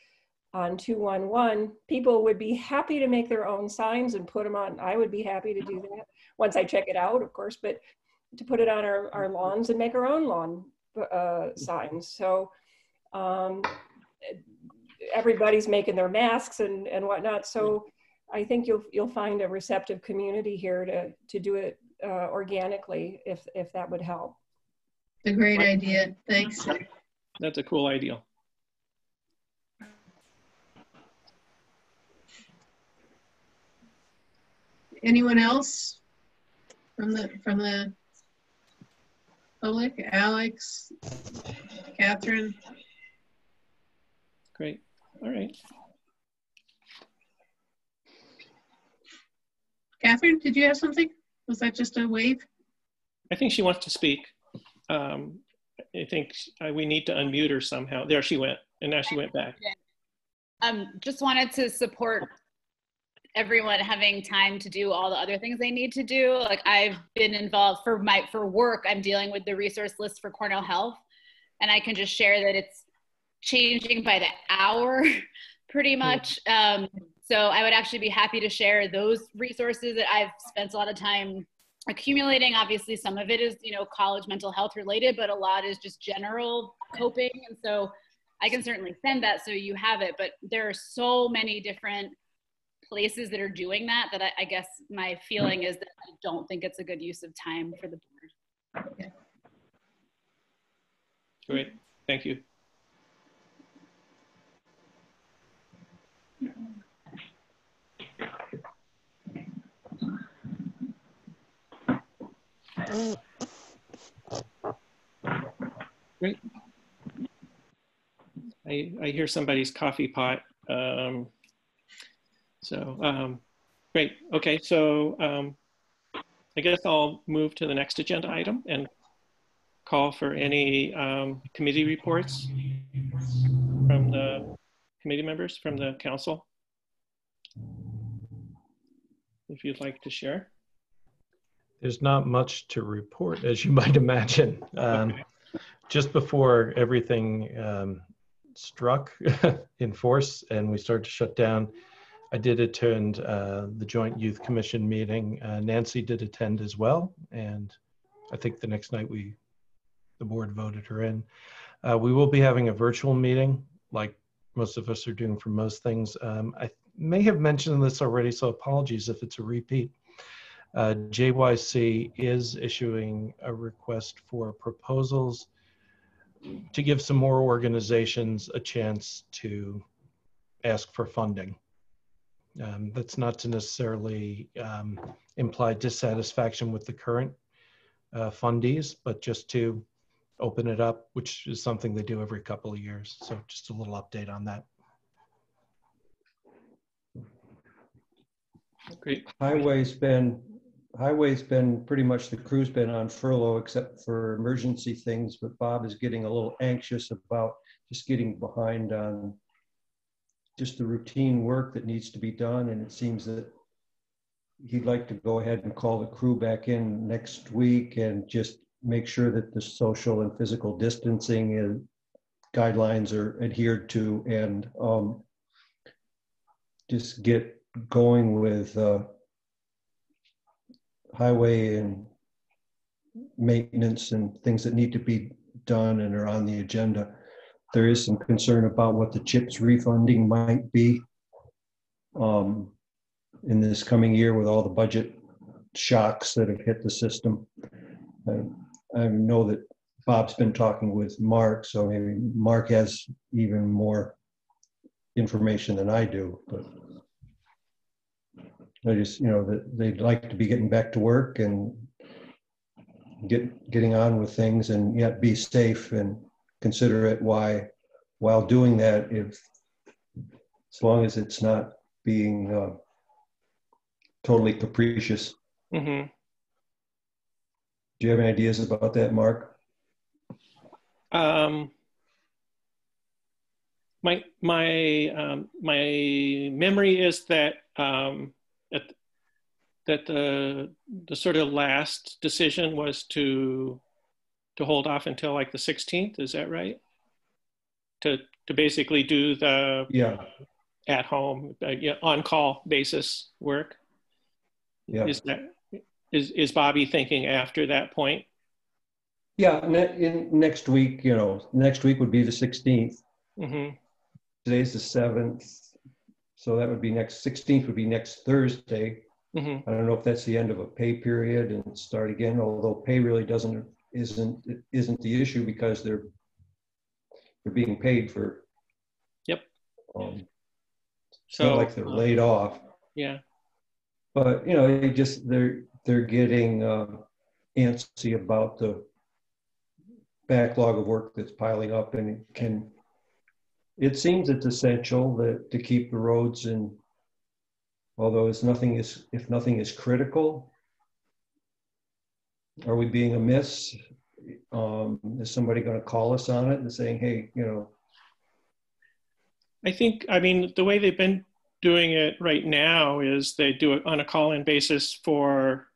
on 211, people would be happy to make their own signs and put them on. I would be happy to do that once I check it out, of course, but to put it on our lawns and make our own lawn signs. So everybody's making their masks and whatnot. So I think you'll find a receptive community here to do it organically, if that would help. A great idea. Thanks. That's a cool idea. Anyone else from the public? Alex, Catherine. Great. All right. Catherine, did you have something? Was that just a wave? I think she wants to speak. I think we need to unmute her somehow. There she went, and now she went back. Just wanted to support everyone having time to do all the other things they need to do. Like I've been involved for work, I'm dealing with the resource list for Cornell Health, and I can just share that it's changing by the hour pretty much. So I would actually be happy to share those resources that I've spent a lot of time accumulating. Obviously, some of it is, college mental health related, but a lot is just general coping. And so I can certainly send that so you have it, but there are so many different places that are doing that I guess my feeling is that I don't think it's a good use of time for the board. Okay. Great, thank you. Great. I hear somebody's coffee pot. Great. Okay, so I guess I'll move to the next agenda item and call for any committee reports from the committee members from the council. If you'd like to share. There's not much to report, as you might imagine. Okay. Just before everything struck in force and we started to shut down, I did attend the Joint Youth Commission meeting. Nancy did attend as well, and I think the next night the board voted her in. We will be having a virtual meeting, like most of us are doing for most things. I may have mentioned this already, so apologies if it's a repeat. JYC is issuing a request for proposals to give some more organizations a chance to ask for funding. That's not to necessarily imply dissatisfaction with the current fundees, but just to open it up, which is something they do every couple of years. So just a little update on that. Great. Highway's been pretty much, the crew's been on furlough except for emergency things, but Bob is getting a little anxious about just getting behind on just the routine work that needs to be done. And it seems that he'd like to go ahead and call the crew back in next week and just make sure that the social and physical distancing and guidelines are adhered to, and just get going with highway and maintenance and things that need to be done and are on the agenda. There is some concern about what the CHIPS refunding might be in this coming year with all the budget shocks that have hit the system. I know that Bob's been talking with Mark, so maybe Mark has even more information than I do, but I just, that they'd like to be getting back to work and getting on with things, and yet be safe and considerate while doing that, as long as it's not being totally capricious. Mm-hmm. Do you have any ideas about that, Mark? My memory is that that the sort of last decision was to hold off until like the 16th. Is that right? To basically do the at home on call basis work. Yeah. Is Bobby thinking after that point? Yeah, next week, next week would be the 16th. Mm-hmm. Today's the 7th. So that would be 16th would be next Thursday. Mm-hmm. I don't know if that's the end of a pay period and start again, although pay really isn't the issue, because they're being paid for. Yep. It's not like they're laid off. Yeah. But they're getting antsy about the backlog of work that's piling up, and it seems it's essential to keep the roads in. Although if nothing is critical, are we being amiss? Is somebody going to call us on it and saying, hey, I mean, the way they've been doing it right now is they do it on a call-in basis for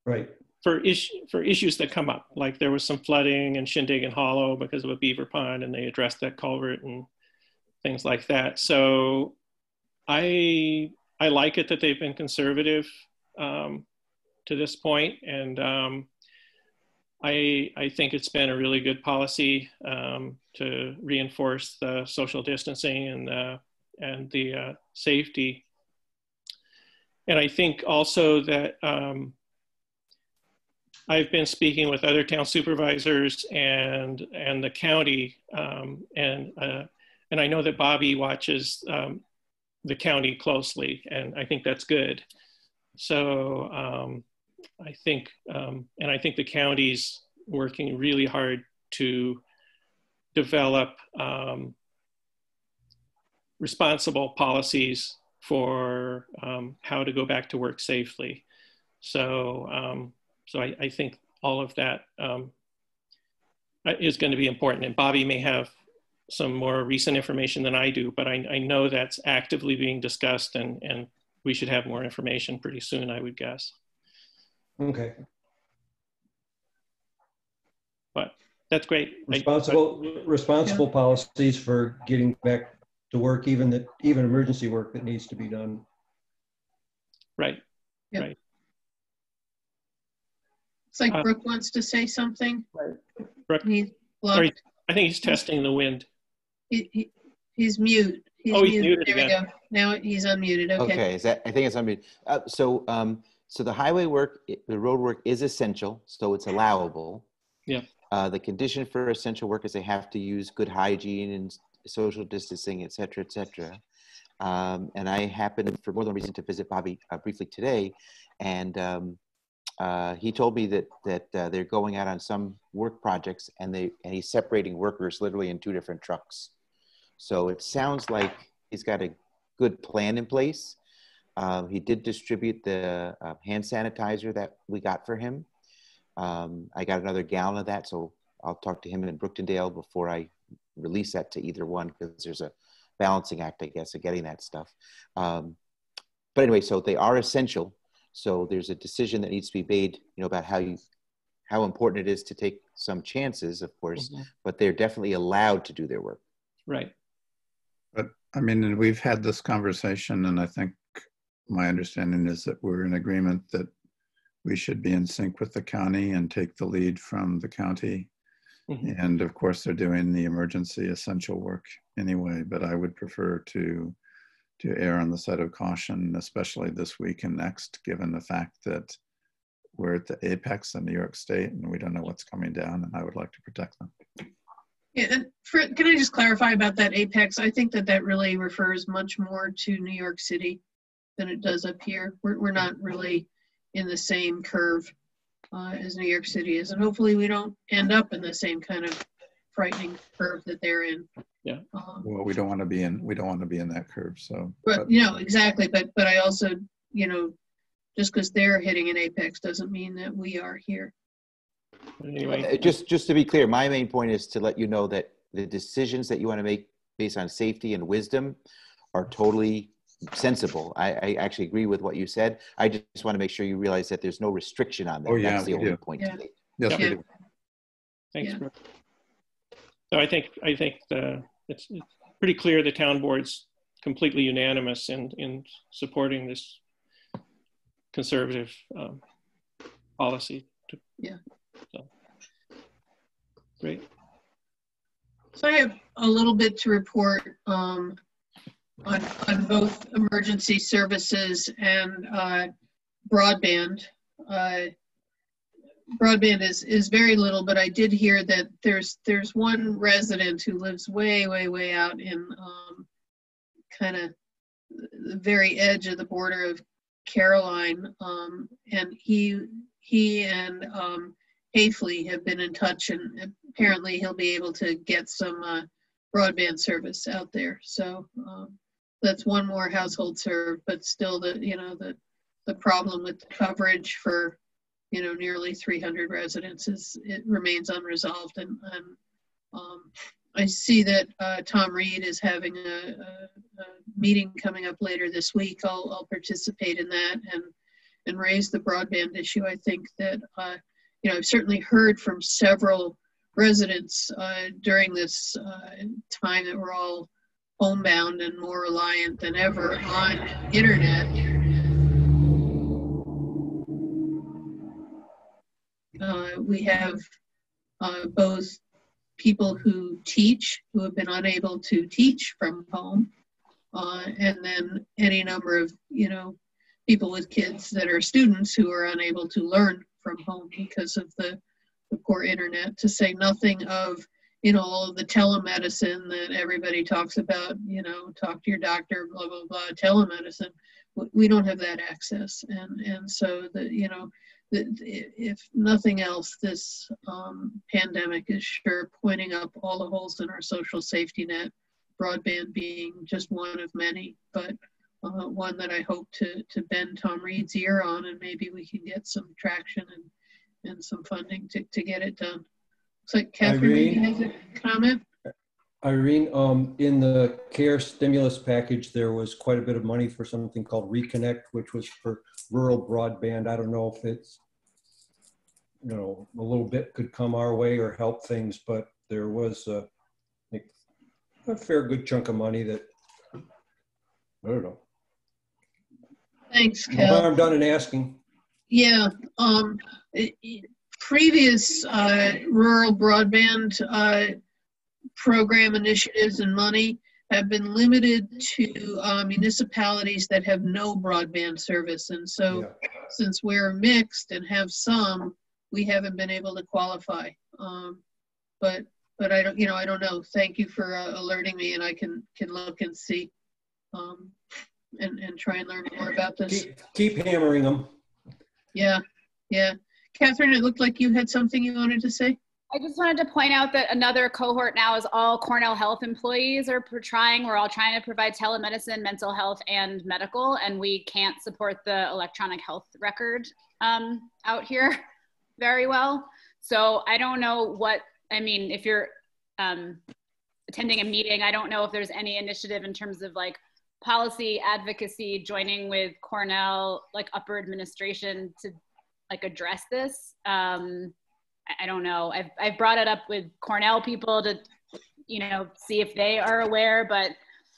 right. For issues that come up. Like there was some flooding in Shindig Hollow because of a beaver pond, and they addressed that culvert and things like that. So I like it that they've been conservative to this point, and I think it's been a really good policy to reinforce the social distancing and the safety. And I think also that I've been speaking with other town supervisors and the county, and I know that Bobby watches the county closely, and I think that's good. So I think the county's working really hard to develop responsible policies for how to go back to work safely. So I think all of that is going to be important. And Bobby may have some more recent information than I do, but I know that's actively being discussed, and we should have more information pretty soon, I would guess. Okay. But that's great. Responsible policies for getting back the work, even emergency work that needs to be done. Right. Yep. Right. It's like Brooke wants to say something. Right. Brooke, He's sorry, I think he's testing the wind. He's mute. He's muted there again. we go. Now he's unmuted. Okay. Okay, I think it's unmuted. So the highway work, the road work is essential, so it's allowable. Yeah. The condition for essential work is they have to use good hygiene and social distancing, et cetera, et cetera. And I happened, for more than a reason, to visit Bobby briefly today, and he told me that they're going out on some work projects, and he's separating workers literally in 2 different trucks. So it sounds like he's got a good plan in place. He did distribute the hand sanitizer that we got for him. I got another gallon of that, so I'll talk to him in Brooktondale before I release that to either one, because there's a balancing act, I guess, of getting that stuff. But anyway, so they are essential. So there's a decision that needs to be made, about how important it is to take some chances, of course, but they're definitely allowed to do their work. Right. But I mean, we've had this conversation, and I think my understanding is that we're in agreement that we should be in sync with the county and take the lead from the county. And of course, they're doing the emergency essential work anyway, but I would prefer to err on the side of caution, especially this week and next, given the fact that we're at the apex in New York State and we don't know what's coming down, and I would like to protect them. Yeah, and can I just clarify about that apex? I think that really refers much more to New York City than it does up here. We're not really in the same curve as New York City is, and hopefully we don't end up in the same kind of frightening curve that they're in. Yeah. Well, we don't want to be in that curve. So. But exactly. But I also, just because they're hitting an apex doesn't mean that we are here. Anyway, just to be clear, my main point is to let you know that the decisions that you want to make based on safety and wisdom are totally sensible. I actually agree with what you said. I just want to make sure you realize that there's no restriction on that. Oh, yeah, that's the only point to make. Yes, we do. Thanks, Brooke. So I think it's pretty clear the town board's completely unanimous in supporting this conservative policy. Yeah. So, great. So I have a little bit to report on both emergency services and broadband. Broadband is very little, but I did hear that there's one resident who lives way out in kind of the very edge of the border of Caroline, and he and Hafley have been in touch, and apparently he'll be able to get some broadband service out there. So that's one more household served, but still the problem with the coverage for nearly 300 residents it remains unresolved, and I see that Tom Reed is having a meeting coming up later this week. I'll participate in that and raise the broadband issue. I think that I've certainly heard from several residents during this time that we're all homebound and more reliant than ever on internet. We have both people who teach, who have been unable to teach from home, and then any number of, people with kids that are students who are unable to learn from home because of the poor internet, to say nothing of, all of the telemedicine that everybody talks about, talk to your doctor, blah, blah, blah, telemedicine. We don't have that access. And so, if nothing else, this pandemic is sure pointing up all the holes in our social safety net, broadband being just one of many, but one that I hope to bend Tom Reed's ear on, and maybe we can get some traction and some funding to get it done. Looks like Catherine maybe has a comment. Irene, in the CARE stimulus package, there was quite a bit of money for something called Reconnect, which was for rural broadband. I don't know if it's, a little bit could come our way or help things, but there was a fair good chunk of money that I don't know. Thanks, No Kel. harm done in asking. Yeah, previous rural broadband program initiatives and money have been limited to municipalities that have no broadband service. And so since we're mixed and have some, we haven't been able to qualify. But I don't, I don't know. Thank you for alerting me, and I can look and see and try and learn more about this. Keep hammering them. Yeah. Catherine, it looked like you had something you wanted to say. I just wanted to point out that another cohort now is all Cornell Health employees we're all trying to provide telemedicine, mental health, and medical, and we can't support the electronic health record out here very well. So I don't know if you're attending a meeting, I don't know if there's any initiative in terms of like policy advocacy, joining with Cornell, like upper administration to like address this. I don't know. I've brought it up with Cornell people to, see if they are aware, but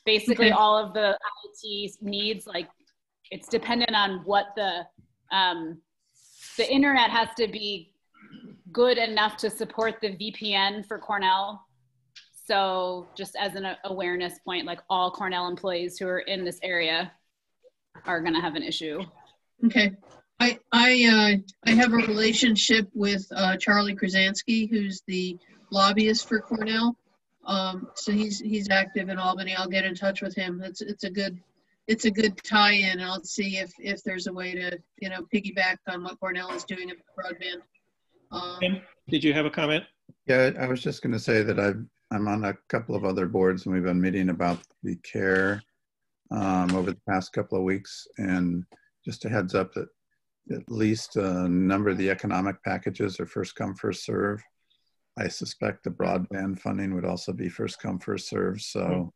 basically all of the IT needs, like it's dependent on what the internet has to be good enough to support the VPN for Cornell. So just as an awareness point, like all Cornell employees who are in this area are gonna have an issue. Okay. I have a relationship with Charlie Krasansky, who's the lobbyist for Cornell. So he's active in Albany. I'll get in touch with him. It's a good tie-in. I'll see if there's a way to piggyback on what Cornell is doing at broadband. Tim, did you have a comment? Yeah, I was just going to say that I'm on a couple of other boards, and we've been meeting about the care over the past couple of weeks. And just a heads up that at least a number of the economic packages are first come, first serve. I suspect the broadband funding would also be first come, first serve. So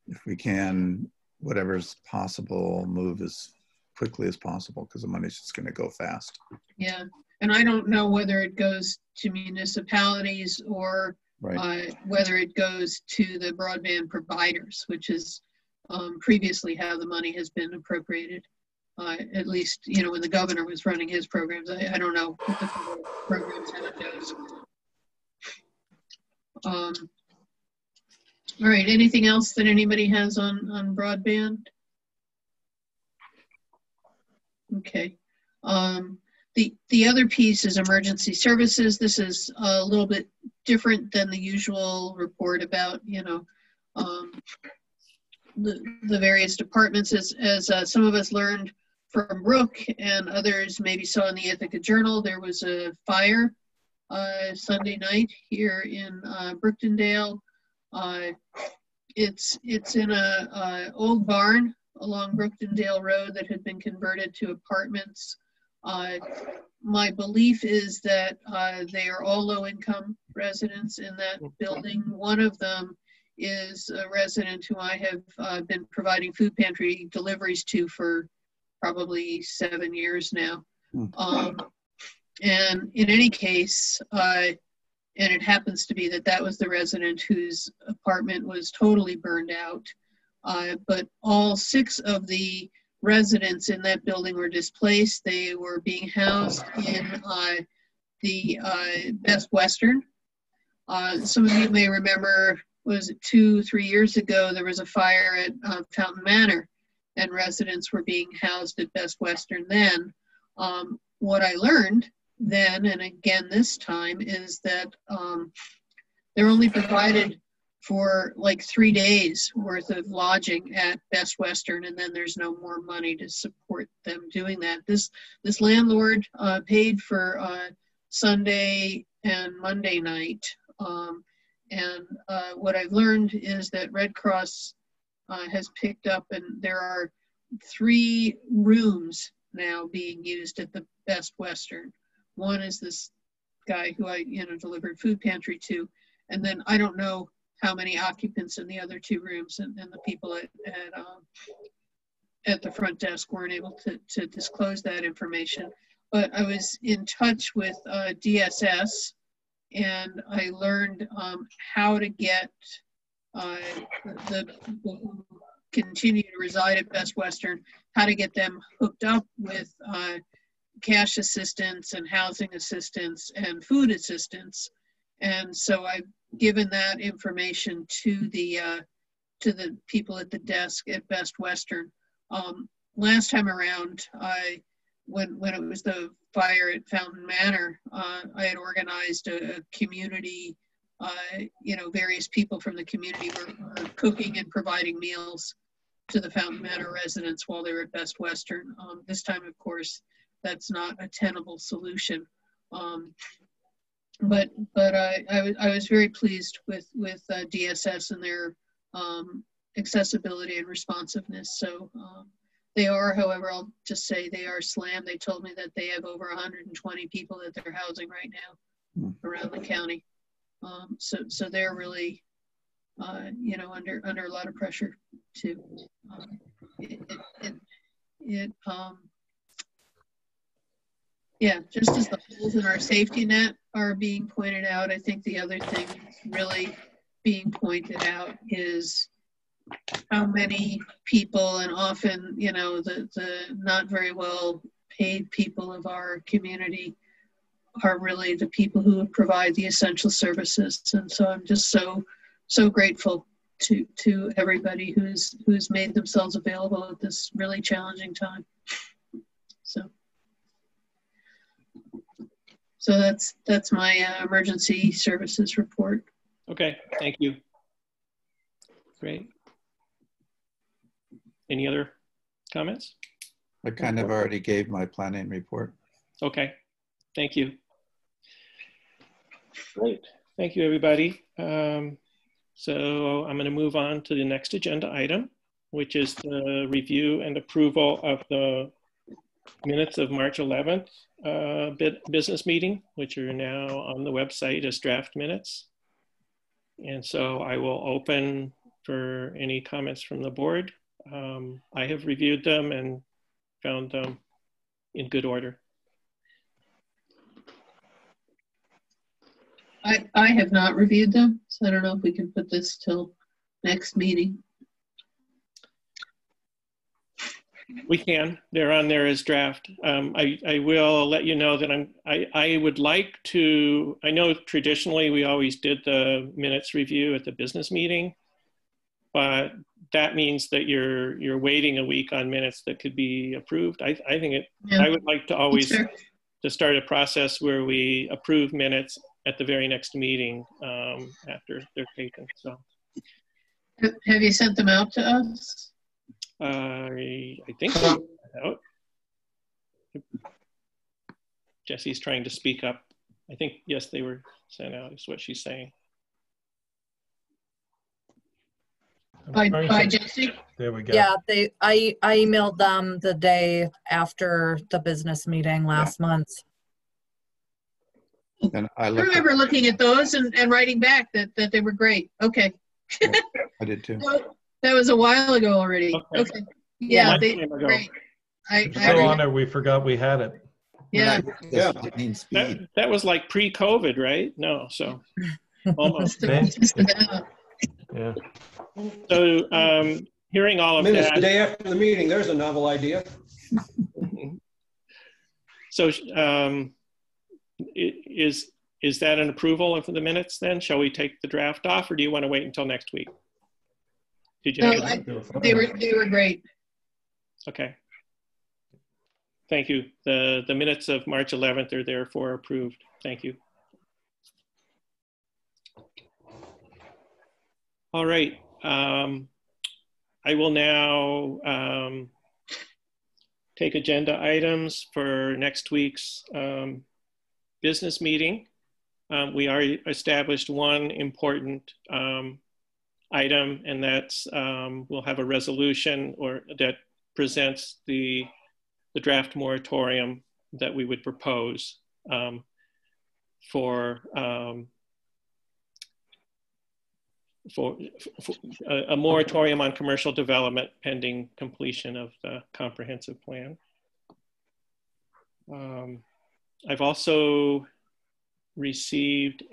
if we can, whatever's possible, move as quickly as possible, because the money's just going to go fast. Yeah, and I don't know whether it goes to municipalities or whether it goes to the broadband providers, which is previously how the money has been appropriated. At least, when the governor was running his programs. I don't know what the programs, how it goes. All right, anything else that anybody has on broadband? Okay. The other piece is emergency services. This is a little bit different than the usual report about, the various departments. As some of us learned from Brooke and others maybe saw in the Ithaca Journal, there was a fire Sunday night here in Brooktondale. It's in a old barn along Brooktondale Road that had been converted to apartments. My belief is that they are all low-income residents in that building. One of them is a resident who I have been providing food pantry deliveries to for probably 7 years now. And in any case, and it happens to be that was the resident whose apartment was totally burned out. But all 6 of the residents in that building were displaced. They were being housed in the Best Western. Some of you may remember, was it 2-3 years ago, there was a fire at Fountain Manor, and residents were being housed at Best Western then. What I learned then, and again this time, is that they're only provided for like 3 days worth of lodging at Best Western, and then there's no more money to support them doing that. This landlord paid for Sunday and Monday night, and what I've learned is that Red Cross has picked up, and there are 3 rooms now being used at the Best Western. One is this guy who I delivered food pantry to, and then I don't know how many occupants in the other 2 rooms, and the people at the front desk weren't able to disclose that information. But I was in touch with DSS, and I learned how to get the people who continue to reside at Best Western, how to get them hooked up with cash assistance and housing assistance and food assistance. And so I've given that information to the people at the desk at Best Western. Last time around, when it was the fire at Fountain Manor, I had organized a community, various people from the community were cooking and providing meals to the Fountain Manor residents while they were at Best Western. This time, of course, that's not a tenable solution. But I was very pleased with DSS and their accessibility and responsiveness. So they are, however, I'll just say they are slammed. They told me that they have over 120 people that they're housing right now around the county. So they're really, under a lot of pressure too. Just as the holes in our safety net are being pointed out, I think the other thing that's really being pointed out is how many people, and often, the not very well paid people of our community are really the people who provide the essential services. And so I'm just so grateful to everybody who's made themselves available at this really challenging time. So that's my emergency services report. Okay, thank you. Great. Any other comments? I kind of already gave my planning report. Okay, thank you. Great, thank you everybody. So I'm gonna move on to the next agenda item, which is the review and approval of the minutes of March 11th business meeting, which are now on the website as draft minutes. And so I will open for any comments from the board. I have reviewed them and found them in good order. I have not reviewed them, so I don't know if we can put this till next meeting. We can. They're on there as draft. I will let you know that I would like to. I know traditionally we always did the minutes review at the business meeting, but that means that you're waiting a week on minutes that could be approved. I think it. Yeah. I would like to always to start a process where we approve minutes at the very next meeting after they're taken. So, have you sent them out to us? I think so. Out. Jesse's trying to speak up. I think, yes, they were sent out is what she's saying. By Jesse? There we go. Yeah, I emailed them the day after the business meeting last month. And I remember looking at those and writing back that they were great. Okay. Yeah, I did too. That was a while ago already. Okay. Yeah, they great. So on there, we forgot we had it. Yeah. That was like pre-COVID, right? No, so almost. Yeah. So hearing all of Minutes that. The day after the meeting, there's a novel idea. So is that an approval of the minutes then? Shall we take the draft off, or do you want to wait until next week? Did you have they were great. Okay. Thank you. The minutes of March 11th are therefore approved. Thank you. All right. I will now take agenda items for next week's business meeting. We already established one important item, and that's we'll have a resolution that presents the draft moratorium that we would propose for a moratorium on commercial development pending completion of the comprehensive plan. I've also received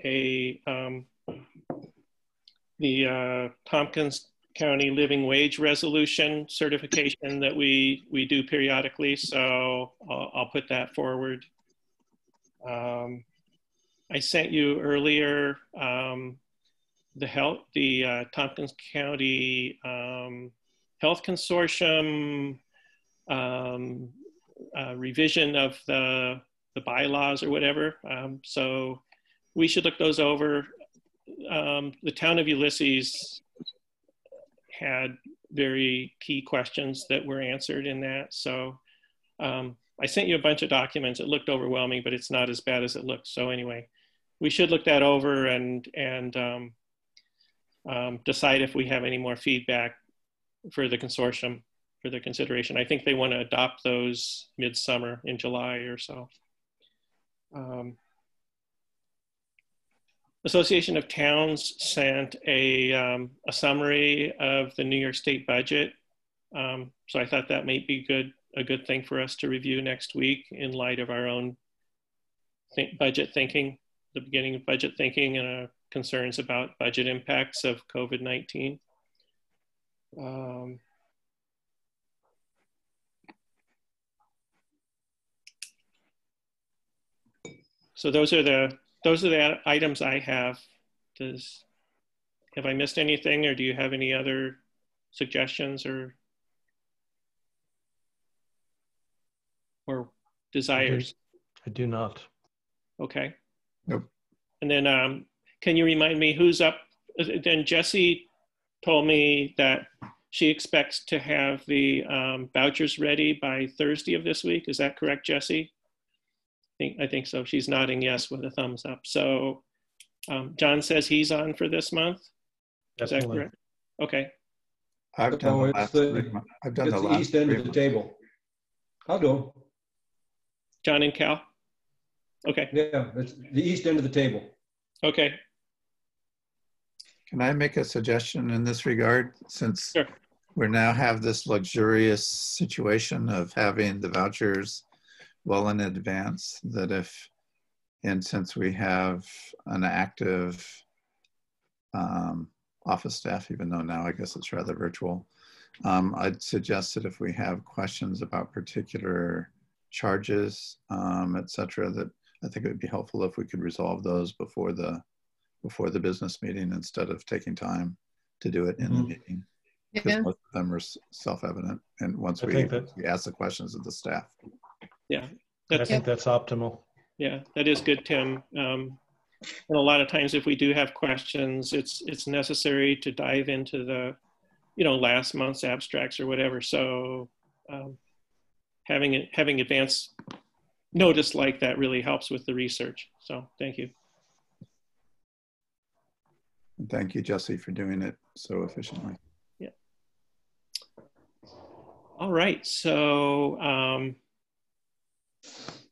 the Tompkins County living wage resolution certification that we do periodically. So I'll put that forward. I sent you earlier the Tompkins County Health Consortium revision of the bylaws or whatever. So we should look those over. The town of Ulysses had very key questions that were answered in that. So I sent you a bunch of documents. It looked overwhelming, but it's not as bad as it looks. So anyway, we should look that over and decide if we have any more feedback for the consortium for their consideration. I think they want to adopt those midsummer in July or so. Association of Towns sent a summary of the New York State budget. So I thought that might be a good thing for us to review next week in light of our own budget thinking, the beginning of budget thinking and concerns about budget impacts of COVID-19. So those are the items I have. Have I missed anything, or do you have any other suggestions or desires? I do not. Okay. Nope. And then can you remind me who's up? Then Jessie told me that she expects to have the vouchers ready by Thursday of this week. Is that correct, Jessie? I think so. She's nodding yes with a thumbs up. So John says he's on for this month. Is that correct? Okay. I've done the east end of the table. I'll do. John and Cal? Okay. Yeah, it's the east end of the table. Okay. Can I make a suggestion in this regard? Since sure. We now have this luxurious situation of having the vouchers well in advance, that since we have an active office staff, even though now I guess it's rather virtual, I'd suggest that if we have questions about particular charges, et cetera, that I think it would be helpful if we could resolve those before the business meeting instead of taking time to do it in the meeting. Because most of them are self-evident, and once we ask the questions of the staff. Yeah, I think that's optimal. Yeah, that is good, Tim. And a lot of times, if we do have questions, it's necessary to dive into the, last month's abstracts or whatever. So having advance notice like that really helps with the research. So thank you. And thank you, Jessie, for doing it so efficiently. Yeah. All right. So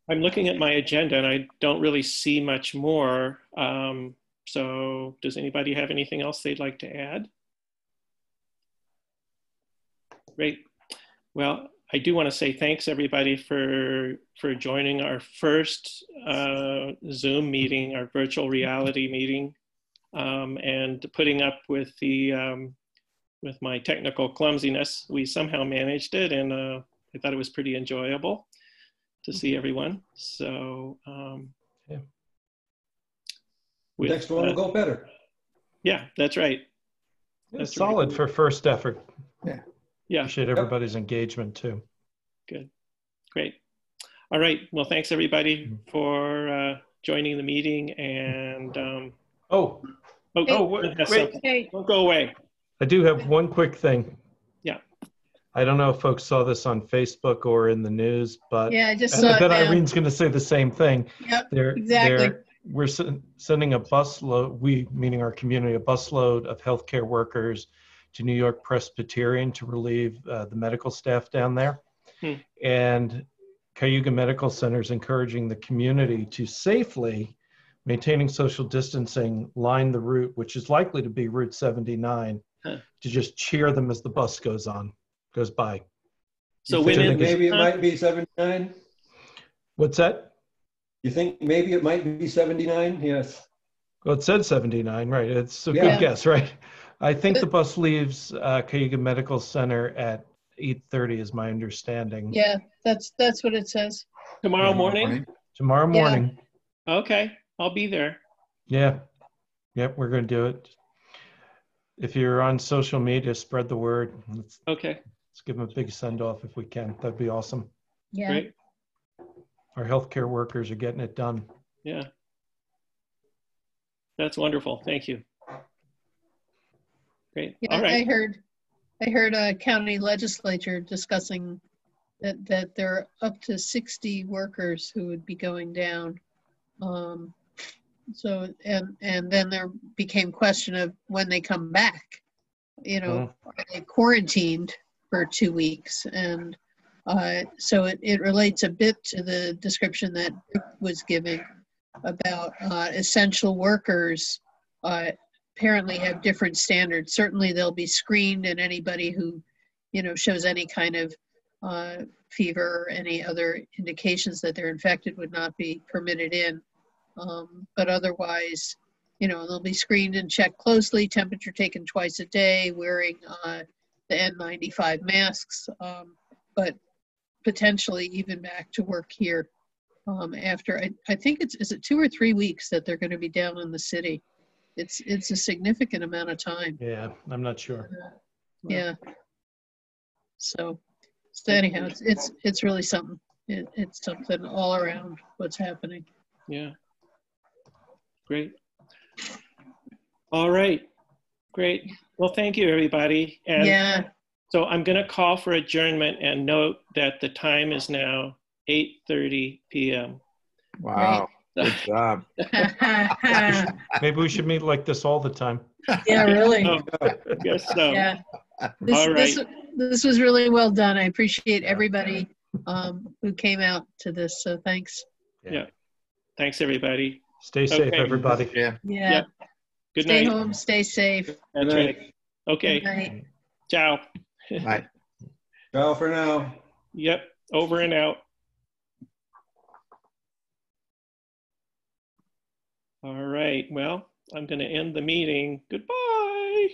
I'm looking at my agenda and I don't really see much more. So does anybody have anything else they'd like to add? Great. Well, I do want to say thanks everybody for joining our first Zoom meeting, our virtual reality meeting, and putting up with with my technical clumsiness. We somehow managed it, and I thought it was pretty enjoyable to see everyone. So yeah. Next one will go better. Yeah, that's right. That's solid right. For first effort. Yeah. Yeah. Appreciate everybody's engagement too. Good. Great. All right. Well, thanks everybody for joining the meeting. And wait. Don't go away. I do have one quick thing. Yeah. I don't know if folks saw this on Facebook or in the news, but yeah, I just saw that Irene's going to say the same thing. Yep, exactly. We're sending a busload, we meaning our community, a busload of healthcare workers to New York Presbyterian to relieve the medical staff down there. And Cayuga Medical Center is encouraging the community to safely, maintaining social distancing, line the route, which is likely to be Route 79, to just cheer them as the bus goes by. So maybe it might be 79? What's that? You think maybe it might be 79? Yes. Well, it said 79, right? It's a good guess, right? I think the bus leaves Cayuga Medical Center at 8:30 is my understanding. Yeah, that's what it says. Tomorrow morning? Tomorrow morning. Okay, I'll be there. Yeah. Yep, we're going to do it. If you're on social media, spread the word. Let's give them a big send off if we can. That'd be awesome. Yeah. Great. Our healthcare workers are getting it done. Yeah. That's wonderful. Thank you. Great. Yeah, All right. I heard a county legislature discussing that there are up to 60 workers who would be going down. So and then there became question of when they come back. You know, are they quarantined for 2 weeks? And so it relates a bit to the description that Rick was giving about essential workers. Apparently have different standards. Certainly they'll be screened, and anybody who, you know, shows any kind of fever or any other indications that they're infected would not be permitted in. But otherwise, you know, they'll be screened and checked closely, temperature taken twice a day, wearing the N95 masks, but potentially even back to work here after, I think is it 2 or 3 weeks that they're going to be down in the city. It's a significant amount of time. Yeah, I'm not sure. Yeah. So anyhow, it's really something. It's something all around what's happening. Yeah. Great. All right. Great. Well, thank you, everybody. And yeah. So I'm going to call for adjournment and note that the time is now 8:30 p.m. Wow. Good job. Maybe we should meet like this all the time. Yeah, really. I guess so. Yeah. All right. This was really well done. I appreciate everybody who came out to this. So thanks. Yeah. Thanks, everybody. Stay safe, everybody. Yeah. Yeah. Good stay night. home. Stay safe. That's right. Okay. Good night. Ciao. Bye. Ciao for now. Yep. Over and out. All right. Well, I'm going to end the meeting. Goodbye.